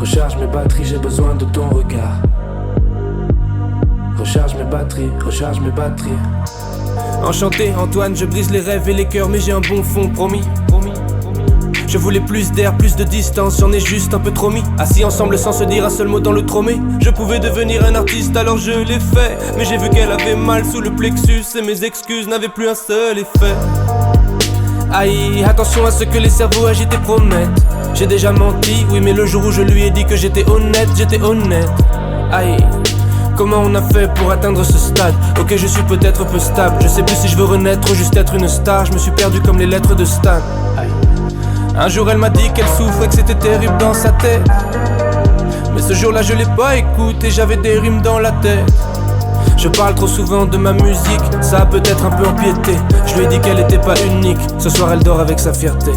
Recharge mes batteries, j'ai besoin de ton regard. Recharge mes batteries, recharge mes batteries. Enchanté Antoine, je brise les rêves et les cœurs, mais j'ai un bon fond, promis. Je voulais plus d'air, plus de distance, j'en ai juste un peu trop mis. Assis ensemble sans se dire un seul mot dans le tromé. Je pouvais devenir un artiste alors je l'ai fait. Mais j'ai vu qu'elle avait mal sous le plexus et mes excuses n'avaient plus un seul effet. Aïe, attention à ce que les cerveaux agités promettent. J'ai déjà menti, oui mais le jour où je lui ai dit que j'étais honnête, j'étais honnête. Aïe, comment on a fait pour atteindre ce stade? Ok, je suis peut-être peu stable, je sais plus si je veux renaître ou juste être une star. Je me suis perdu comme les lettres de Stan. Aïe. Un jour elle m'a dit qu'elle souffrait, que c'était terrible dans sa tête. Mais ce jour-là je l'ai pas écouté, j'avais des rimes dans la tête. Je parle trop souvent de ma musique, ça a peut-être un peu empiété. Je lui ai dit qu'elle était pas unique, ce soir elle dort avec sa fierté.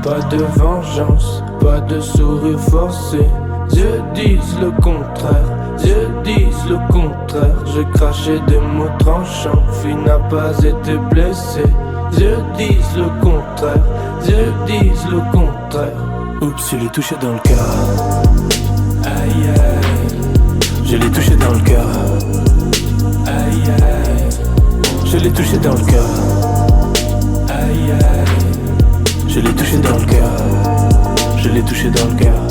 Pas de vengeance, pas de sourire forcé. Dieu disent le contraire, Dieu disent le contraire. J'ai craché des mots tranchants, fille n'a pas été blessée. Dieu disent le contraire, Dieu disent le contraire. Oups, je l'ai touché dans le cœur. Aïe aïe, je l'ai touché dans le cœur. Aïe aïe, je l'ai touché dans le cœur. Aïe aïe, je l'ai touché dans le cœur. Je l'ai touché dans le cœur.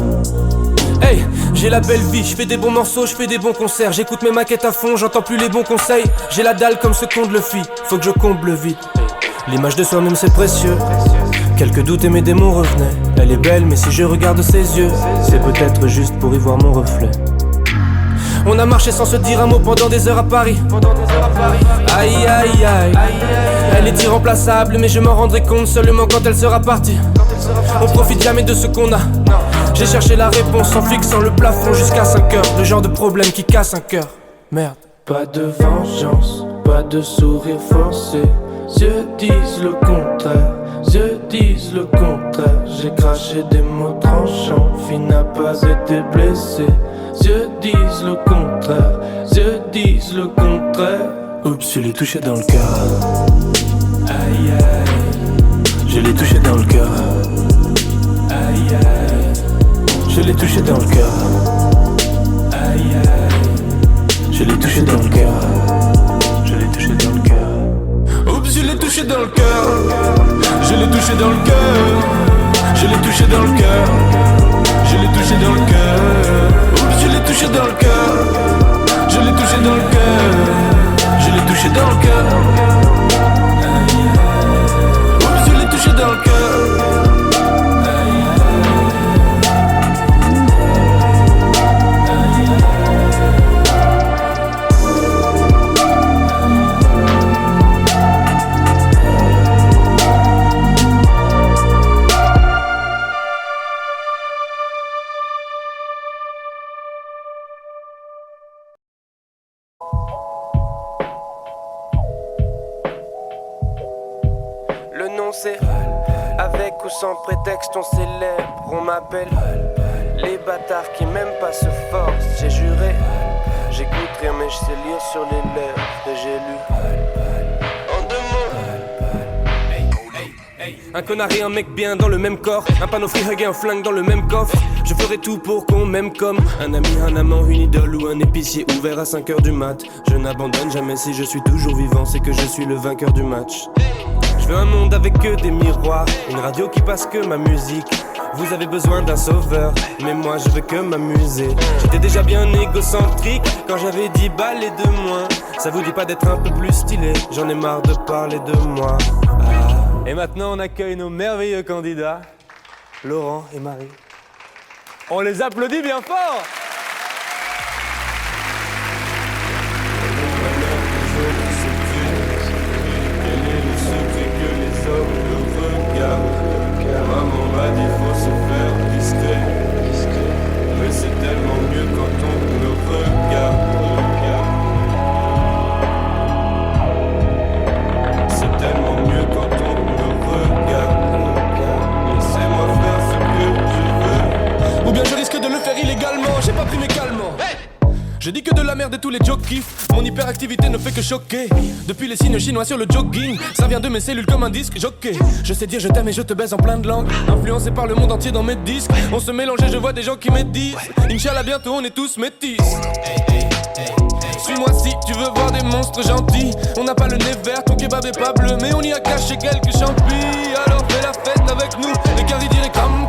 Hey, j'ai la belle vie, je fais des bons morceaux, je fais des bons concerts. J'écoute mes maquettes à fond, j'entends plus les bons conseils. J'ai la dalle comme ce qu'on le fit, faut que je comble vite. L'image de soi-même c'est précieux. Quelques doutes et mes démons revenaient. Elle est belle mais si je regarde ses yeux, c'est peut-être juste pour y voir mon reflet. On a marché sans se dire un mot pendant des heures à Paris. Aïe aïe aïe, elle est irremplaçable mais je m'en rendrai compte seulement quand elle sera partie. On profite jamais de ce qu'on a. J'ai cherché la réponse en fixant le plafond jusqu'à 5 heures. Le genre de problème qui casse un cœur. Merde. Pas de vengeance, pas de sourire forcé. Dieu disent le contraire, Dieu disent le contraire. J'ai craché des mots tranchants, fille n'a pas été blessée. Dieu disent le contraire, Dieu disent le contraire. Oups, je l'ai touché dans le cœur. Aïe aïe, je l'ai touché dans le cœur. Aïe aïe, je l'ai touché dans le cœur. Aïe aïe, je l'ai touché dans le cœur. Je l'ai touché dans le cœur. Oups, je l'ai touché dans le cœur. Je l'ai touché dans le cœur. Je l'ai touché dans le cœur. Je l'ai touché dans le cœur. Oups, je l'ai touché dans le cœur. Je l'ai touché dans le cœur. Je l'ai touché dans le cœur. Oups, je l'ai touché dans le cœur. Le nom c'est avec ou sans prétexte on célèbre. On m'appelle les bâtards qui m'aiment pas se forcent. J'ai juré, j'écoute rien mais je sais lire sur les lèvres. Et j'ai lu en deux mots. Un connard et un mec bien dans le même corps. Un panneau free hug et un flingue dans le même coffre. Je ferai tout pour qu'on m'aime comme un ami, un amant, une idole ou un épicier ouvert à 5h du mat. Je n'abandonne jamais si je suis toujours vivant. C'est que je suis le vainqueur du match. Je veux un monde avec que des miroirs, une radio qui passe que ma musique. Vous avez besoin d'un sauveur, mais moi je veux que m'amuser. J'étais déjà bien égocentrique quand j'avais 10 balles et de moins. Ça vous dit pas d'être un peu plus stylé? J'en ai marre de parler de moi. Et maintenant on accueille nos merveilleux candidats, Laurent et Marie. On les applaudit bien fort! Maman m'a dit faut se faire discret. Mais c'est tellement mieux quand on me regarde. C'est tellement mieux quand on me regarde. Laissez-moi faire ce que je veux. Ou bien je risque de le faire illégalement. J'ai pas pris mes calmants. Je dis que de la merde et tous les jokes kiffent. Mon hyperactivité ne fait que choquer. Depuis les signes chinois sur le jogging, ça vient de mes cellules comme un disque jockey. Je sais dire je t'aime et je te baise en plein de langues. Influencé par le monde entier dans mes disques. On se mélange et je vois des gens qui médisent. Inch'Allah bientôt on est tous métis. Suis-moi si tu veux voir des monstres gentils. On n'a pas le nez vert, ton kebab est pas bleu, mais on y a caché quelques champis. Alors fais la fête avec nous. Les caries diraient come.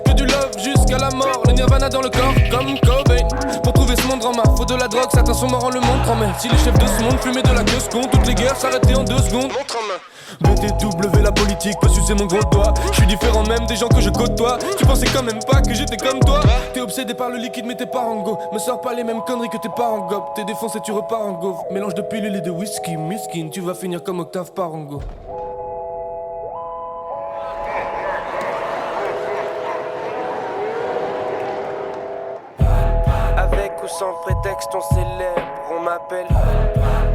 Que du love jusqu'à la mort. Le nirvana dans le corps comme Cobain. Pour trouver ce monde en main, faut de la drogue, certains sont morts en le monde en mer. Si les chefs de ce monde fumaient de la queue con, toutes les guerres s'arrêtaient en 2 secondes. Montre en main. BTW la politique peut sucer mon gros doigt. Je suis différent même des gens que je côtoie. Tu pensais quand même pas que j'étais comme toi. T'es obsédé par le liquide mais t'es pas en go. Me sors pas les mêmes conneries que tes parents gobe. T'es défoncé tu repars en gaufre. Mélange de pilules et de whisky, miskin. Tu vas finir comme Octave Parango. Avec ou sans prétexte on célèbre. On m'appelle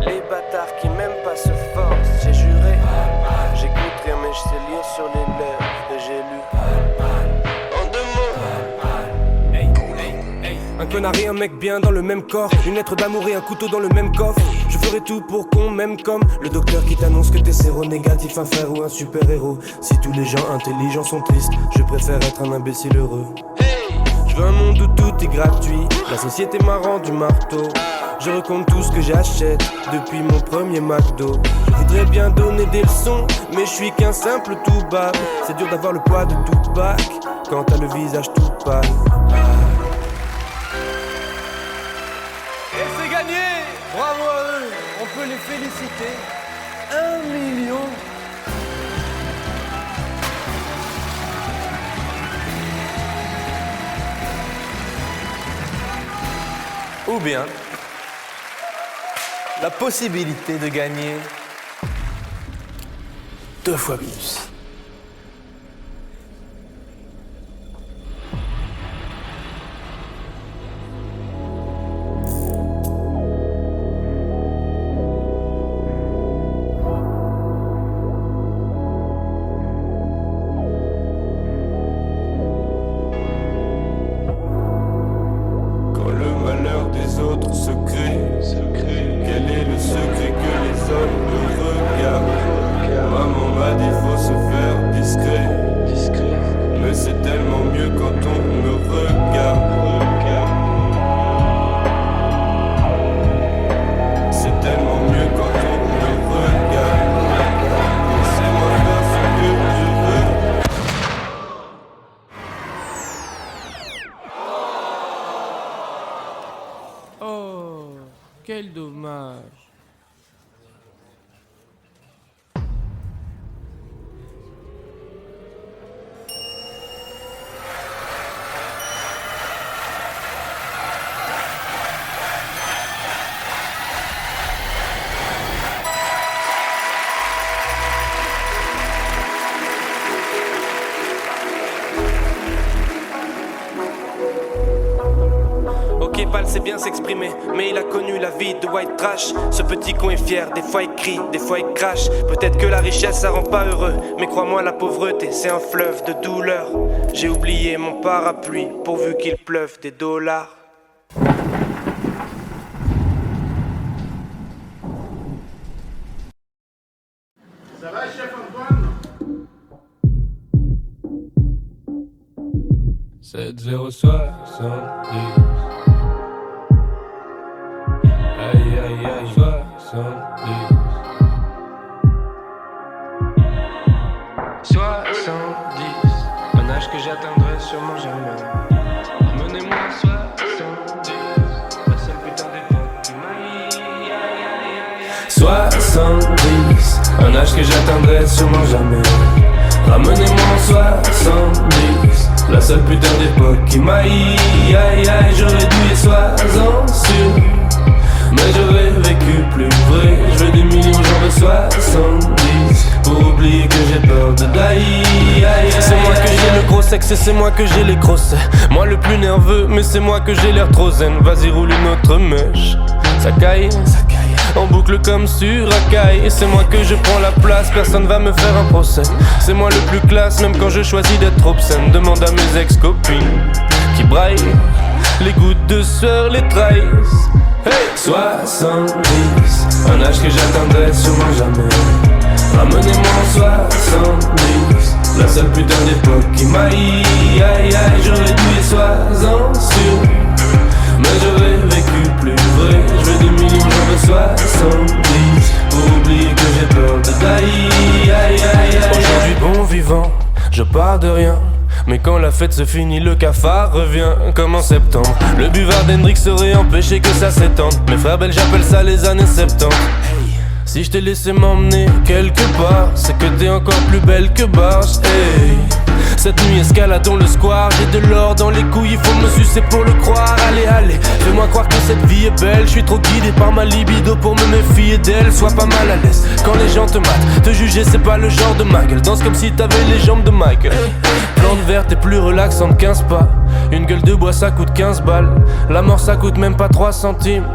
les bâtards qui m'aiment pas se forcent. J'ai juré, j'écoute rien mais je sais lire sur les lèvres. Et j'ai lu en deux mots. Un connard et un mec bien dans le même corps, une lettre d'amour et un couteau dans le même coffre. Je ferai tout pour qu'on m'aime comme le docteur qui t'annonce que t'es séronégatif, un frère ou un super-héros. Si tous les gens intelligents sont tristes, je préfère être un imbécile heureux. Je veux un monde où tout est gratuit, la société m'a rendu marteau. Je recompte tout ce que j'achète depuis mon premier McDo. Je voudrais bien donner des leçons, mais je suis qu'un simple tout bas. C'est dur d'avoir le poids de toute bac quand t'as le visage tout pâle. Et c'est gagné! Bravo à eux! On peut les féliciter. 1 million! Ou bien la possibilité de gagner 2 fois plus. Quel dommage. Ok, Pal sait bien s'exprimer, mais il a connu la vie de white trash. Ce petit con est fier, des fois il crie, des fois il crache. Peut-être que la richesse ça rend pas heureux, mais crois-moi la pauvreté c'est un fleuve de douleur. J'ai oublié mon parapluie pourvu qu'il pleuve des dollars. Ça va, chef Antoine? 7070. Aïe aïe aïe 70. 70, un âge que j'atteindrai sûrement jamais. Amenez-moi 70, la seule putain d'époque qui m'aille. 70, un âge que j'atteindrai sûrement jamais. Ramenez-moi 70, la seule putain d'époque qui m'aille. Aïe aïe, j'aurais dû y sois sûr, mais j'aurais vécu plus vrai. Je veux des millions, j'en veux 70 pour oublier que j'ai peur de die. C'est moi que j'ai le gros sexe et c'est moi que j'ai les grosses. Moi le plus nerveux, mais c'est moi que j'ai l'air trop zen. Vas-y roule une autre mèche. Ça caille, en boucle comme sur Akai. C'est moi que je prends la place, personne va me faire un procès. C'est moi le plus classe, même quand je choisis d'être obscène. Demande à mes ex-copines qui braillent, les gouttes de sueur les trahissent. Hey 70, un âge que j'atteindrai sûrement jamais. Ramenez-moi 70, la seule putain d'époque qui m'aille. Aïe aïe, j'aurais dû y sois-en sûr, mais j'aurais vécu plus vrai. Je veux des millions, j'en veux 70 pour oublier que j'ai peur de die. Aïe aïe aïe. Aujourd'hui bon vivant, je pars de rien. Mais quand la fête se finit, le cafard revient comme en septembre. Le buvard d'Hendrix aurait empêché que ça s'étende. Mes frères belges j'appelle ça les années 70. Si je t'ai laissé m'emmener quelque part, c'est que t'es encore plus belle que Barge. Hey. Cette nuit escaladons le square, j'ai de l'or dans les couilles, il faut me sucer pour le croire. Allez allez, fais-moi croire que cette vie est belle. Je suis trop guidé par ma libido pour me méfier d'elle. Sois pas mal à l'aise quand les gens te matent. Te juger c'est pas le genre de ma gueule. Danse comme si t'avais les jambes de Michael. Plante verte est plus relaxante qu'un spa. Une gueule de bois ça coûte 15 balles. La mort ça coûte même pas 3 centimes.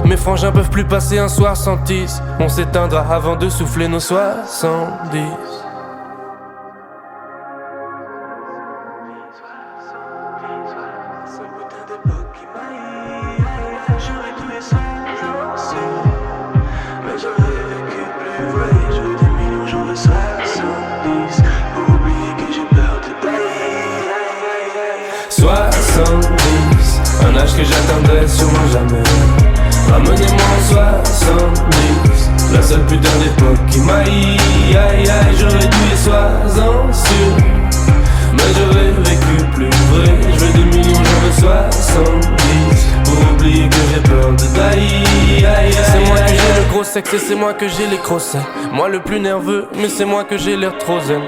Mes frangins peuvent plus passer un soir sans tisse. On s'éteindra avant de souffler nos 70. Seule putain d'époque qui m'aille. sache que j'atteindrai sûrement jamais. Ramenez-moi en 70, la seule putain d'époque qui m'aille. Aïe aïe, j'aurais dû les sois-en sûr, mais j'aurais vécu plus vrai. Je veux des millions, j'en veux 70 pour oublier que j'ai peur de tailler. C'est moi qui j'ai le gros sexe et c'est moi que j'ai les crossets. Moi le plus nerveux, mais c'est moi que j'ai l'air trop zen.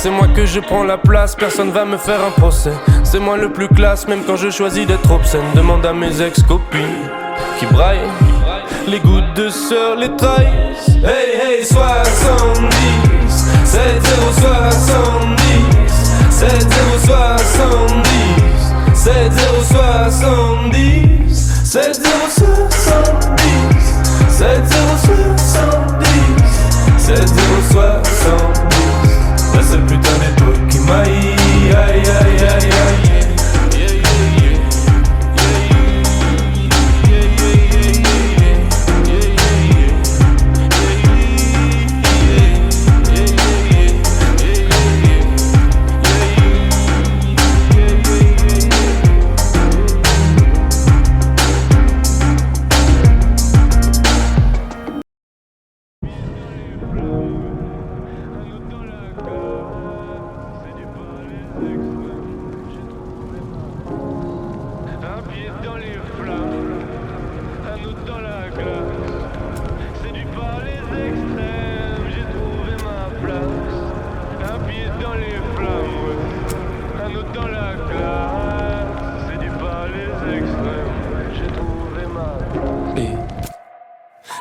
C'est moi que je prends la place, personne va me faire un procès. C'est moi le plus classe, même quand je choisis d'être obscène. Demande à mes ex-copines qui braillent, les gouttes de sueur les trahissent. Hey hey 70, 7 0 70, 7 0 70, 7 0 70, 7 0 70, 7 0 70, 7 0 70. La seule putain d'époque qui m'aille. Aïe aïe aïe aïe aïe.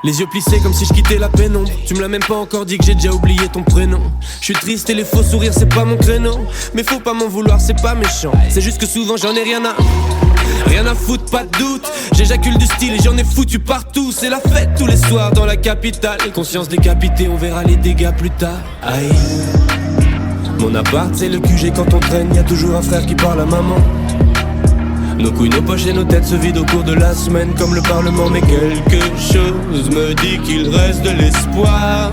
Les yeux plissés comme si je quittais la pénombre. Tu me l'as même pas encore dit que j'ai déjà oublié ton prénom. Je suis triste et les faux sourires c'est pas mon créneau. Mais faut pas m'en vouloir, c'est pas méchant. C'est juste que souvent j'en ai rien à foutre, pas de doute. J'éjacule du style et j'en ai foutu partout. C'est la fête tous les soirs dans la capitale. Conscience décapitée, on verra les dégâts plus tard. Aïe. Mon appart c'est le QG quand on traîne. Y'a toujours un frère qui parle à maman. Nos couilles, nos poches et nos têtes se vident au cours de la semaine comme le parlement. Mais quelque chose me dit qu'il reste de l'espoir.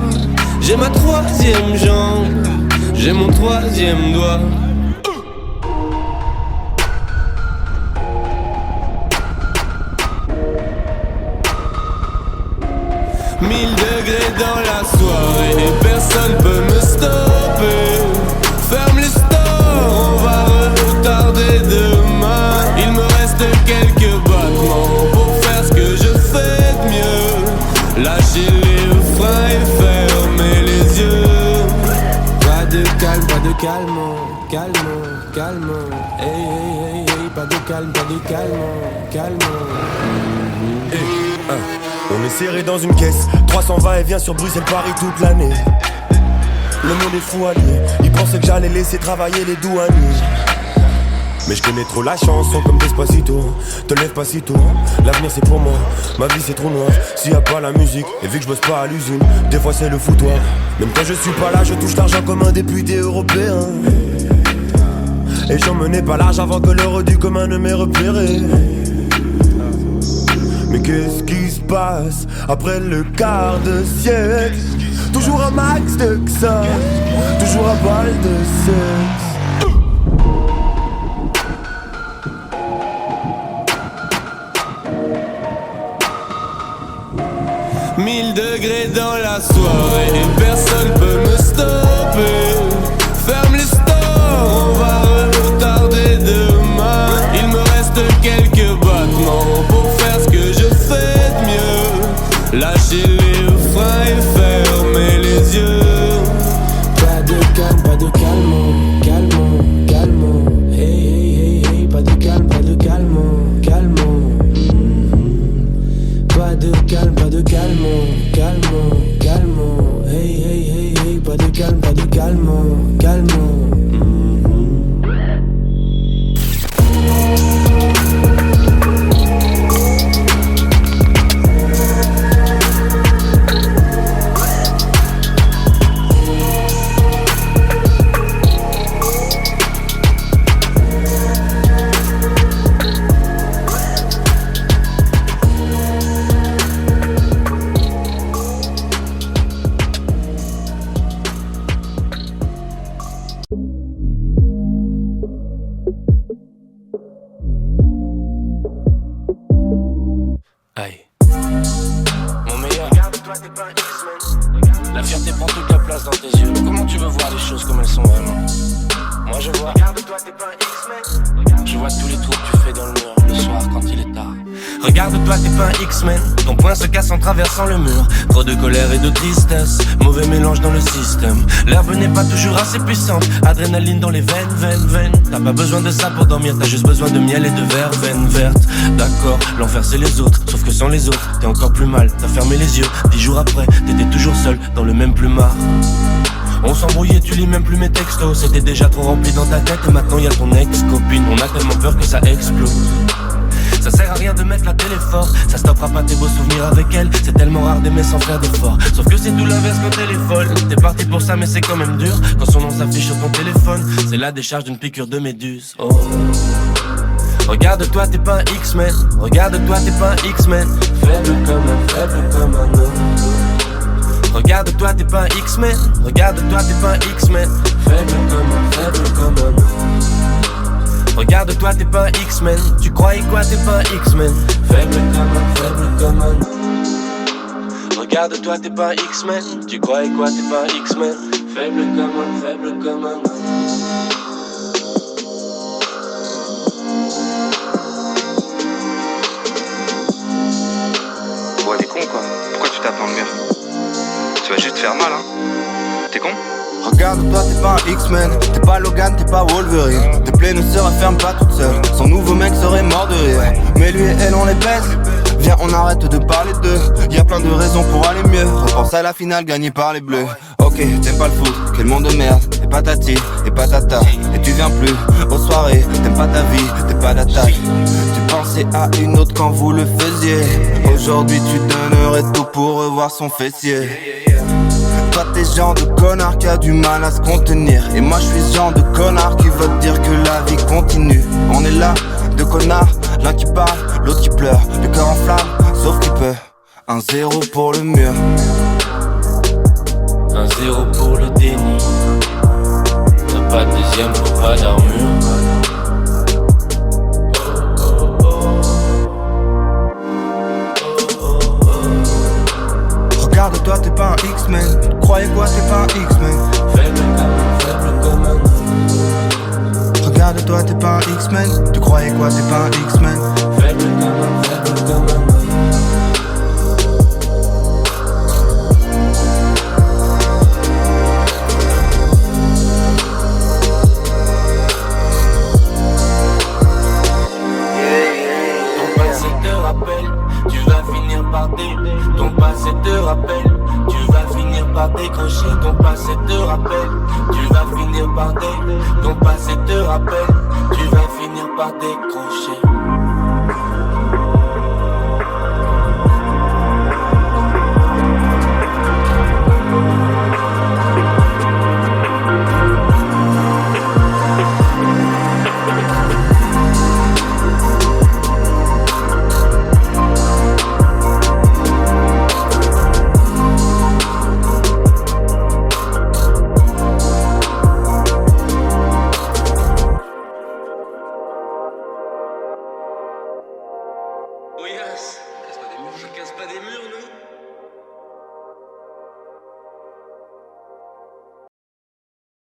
J'ai ma troisième jambe, j'ai mon troisième doigt. 1000 degrés dans la soirée et personne peut me stopper. Ferme les stores, on va retarder demain. Il me reste quelques battements pour faire ce que je fais de mieux. Lâcher les freins et fermer les yeux. Pas de calme, pas de calme, calme, calme. Hey, hey, hey, hey, pas de calme, calme. On est serré dans une caisse, 300 va-et-vient sur Bruxelles-Paris toute l'année. Le monde est fou allié, ils pensaient que j'allais laisser travailler les douaniers. Mais je connais trop la chanson comme Despacito. Te lève pas si tôt, l'avenir c'est pour moi. Ma vie c'est trop noir, s'il y a pas la musique. Et vu que je bosse pas à l'usine, des fois c'est le foutoir. Même quand je suis pas là, je touche l'argent comme un député européen. Et j'en menais pas large avant que l'heure du commun ne m'ait repéré. Mais qu'est-ce qui se passe après le quart de siècle? Toujours un max de ça, toujours un bal de sexe. 1000 degrés dans la soirée et personne peut me stopper. Ferme les stores, on va retarder demain. Il me reste quelques battements pour faire ce que je fais de mieux. Lâcher les freins et fermer les yeux. Pas de calme, calme, calme. Hey, hey, hey, hey, pas de calme, calme. Pas de calme, calme. Hey, hey, hey, hey, pas de calme, calme. Aïe. Mon meilleur, regarde-toi, t'es pas un X-Men. La fierté prend toute la place dans tes yeux. Comment tu veux voir les choses comme elles sont vraiment? Moi je vois, regarde-toi, t'es pas un X-Men. Je vois tous les trous que tu fais dans le mur le soir quand il est tard. Regarde-toi, t'es pas un X-Men. Ton poing se casse en traversant le mur. Trop de colère et de tristesse, mauvais mélange dans le système. L'herbe n'est pas toujours assez puissante. Adrénaline dans les veines. T'as pas besoin de ça pour dormir, t'as juste besoin de miel et de verveine verte. D'accord, l'enfer c'est les autres, sauf que sans les autres, t'es encore plus mal. T'as fermé les yeux, 10 jours après, t'étais toujours seul dans le même plumard. On s'embrouillait, tu lis même plus mes textos. C'était déjà trop rempli dans ta tête et maintenant y'a ton ex-copine. On a tellement peur que ça explose. Ça sert à rien de mettre la télé fort, ça stoppera pas tes beaux souvenirs avec elle. C'est tellement rare d'aimer sans faire d'effort. Sauf que c'est tout l'inverse quand elle est folle. T'es parti pour ça mais c'est quand même dur. Quand son nom s'affiche sur ton téléphone, c'est la décharge d'une piqûre de méduse. Oh. Regarde-toi, t'es pas un X-Men. Regarde-toi, t'es pas un X-Men. Faible comme un homme. Regarde-toi, t'es pas un X-Men. Regarde-toi, t'es pas un X-Men. Faible comme un homme. Regarde-toi, t'es pas un X-Men. Tu croyais quoi, t'es pas un X-Men. Faible comme un homme. Regarde-toi, t'es pas un X-Men. Tu croyais quoi, t'es pas un X-Men. Faible comme un homme. Ouais, t'es con quoi? Pourquoi tu tapes dans le mur? Tu vas juste faire mal, hein? T'es con? Regarde-toi, t'es pas un X-Men, t'es pas Logan, t'es pas Wolverine. Tes plaies ne se referment pas toutes seules. Son nouveau mec serait mort de rire. Mais lui et elle on les baisse. Viens, on arrête de parler d'eux. Y'a plein de raisons pour aller mieux. Repense à la finale gagnée par les bleus. Ok, t'aimes pas le foot, quel monde de merde. Et patati, et patata. Et tu viens plus aux soirées. T'aimes pas ta vie, t'es pas d'attaque. Tu pensais à une autre quand vous le faisiez. Aujourd'hui tu donnerais tout pour revoir son fessier. Toi t'es ce genre de connard qui a du mal à se contenir. Et moi je suis ce genre de connard qui veut te dire que la vie continue. On est là, deux connards, l'un qui parle, l'autre qui pleure. Le cœur en flamme, sauf qu'il peut. 1-0 pour le mur. 1-0 pour le déni. T'as pas de deuxième pour pas d'armure. Regarde-toi, t'es pas un X-Men. Tu croyais quoi, t'es pas un X-Men. Faible comme un homme. Regarde-toi, t'es pas un X-Men. Tu croyais quoi, t'es pas un X-Men. Faible comme un homme. Ton passé te rappelle, tu vas finir par ton passé te rappelle, tu vas finir par décrocher. Ton passé te rappelle, tu vas finir par ton passé te rappelle, tu vas finir par décrocher. Oh yes! On casse pas des murs, nous?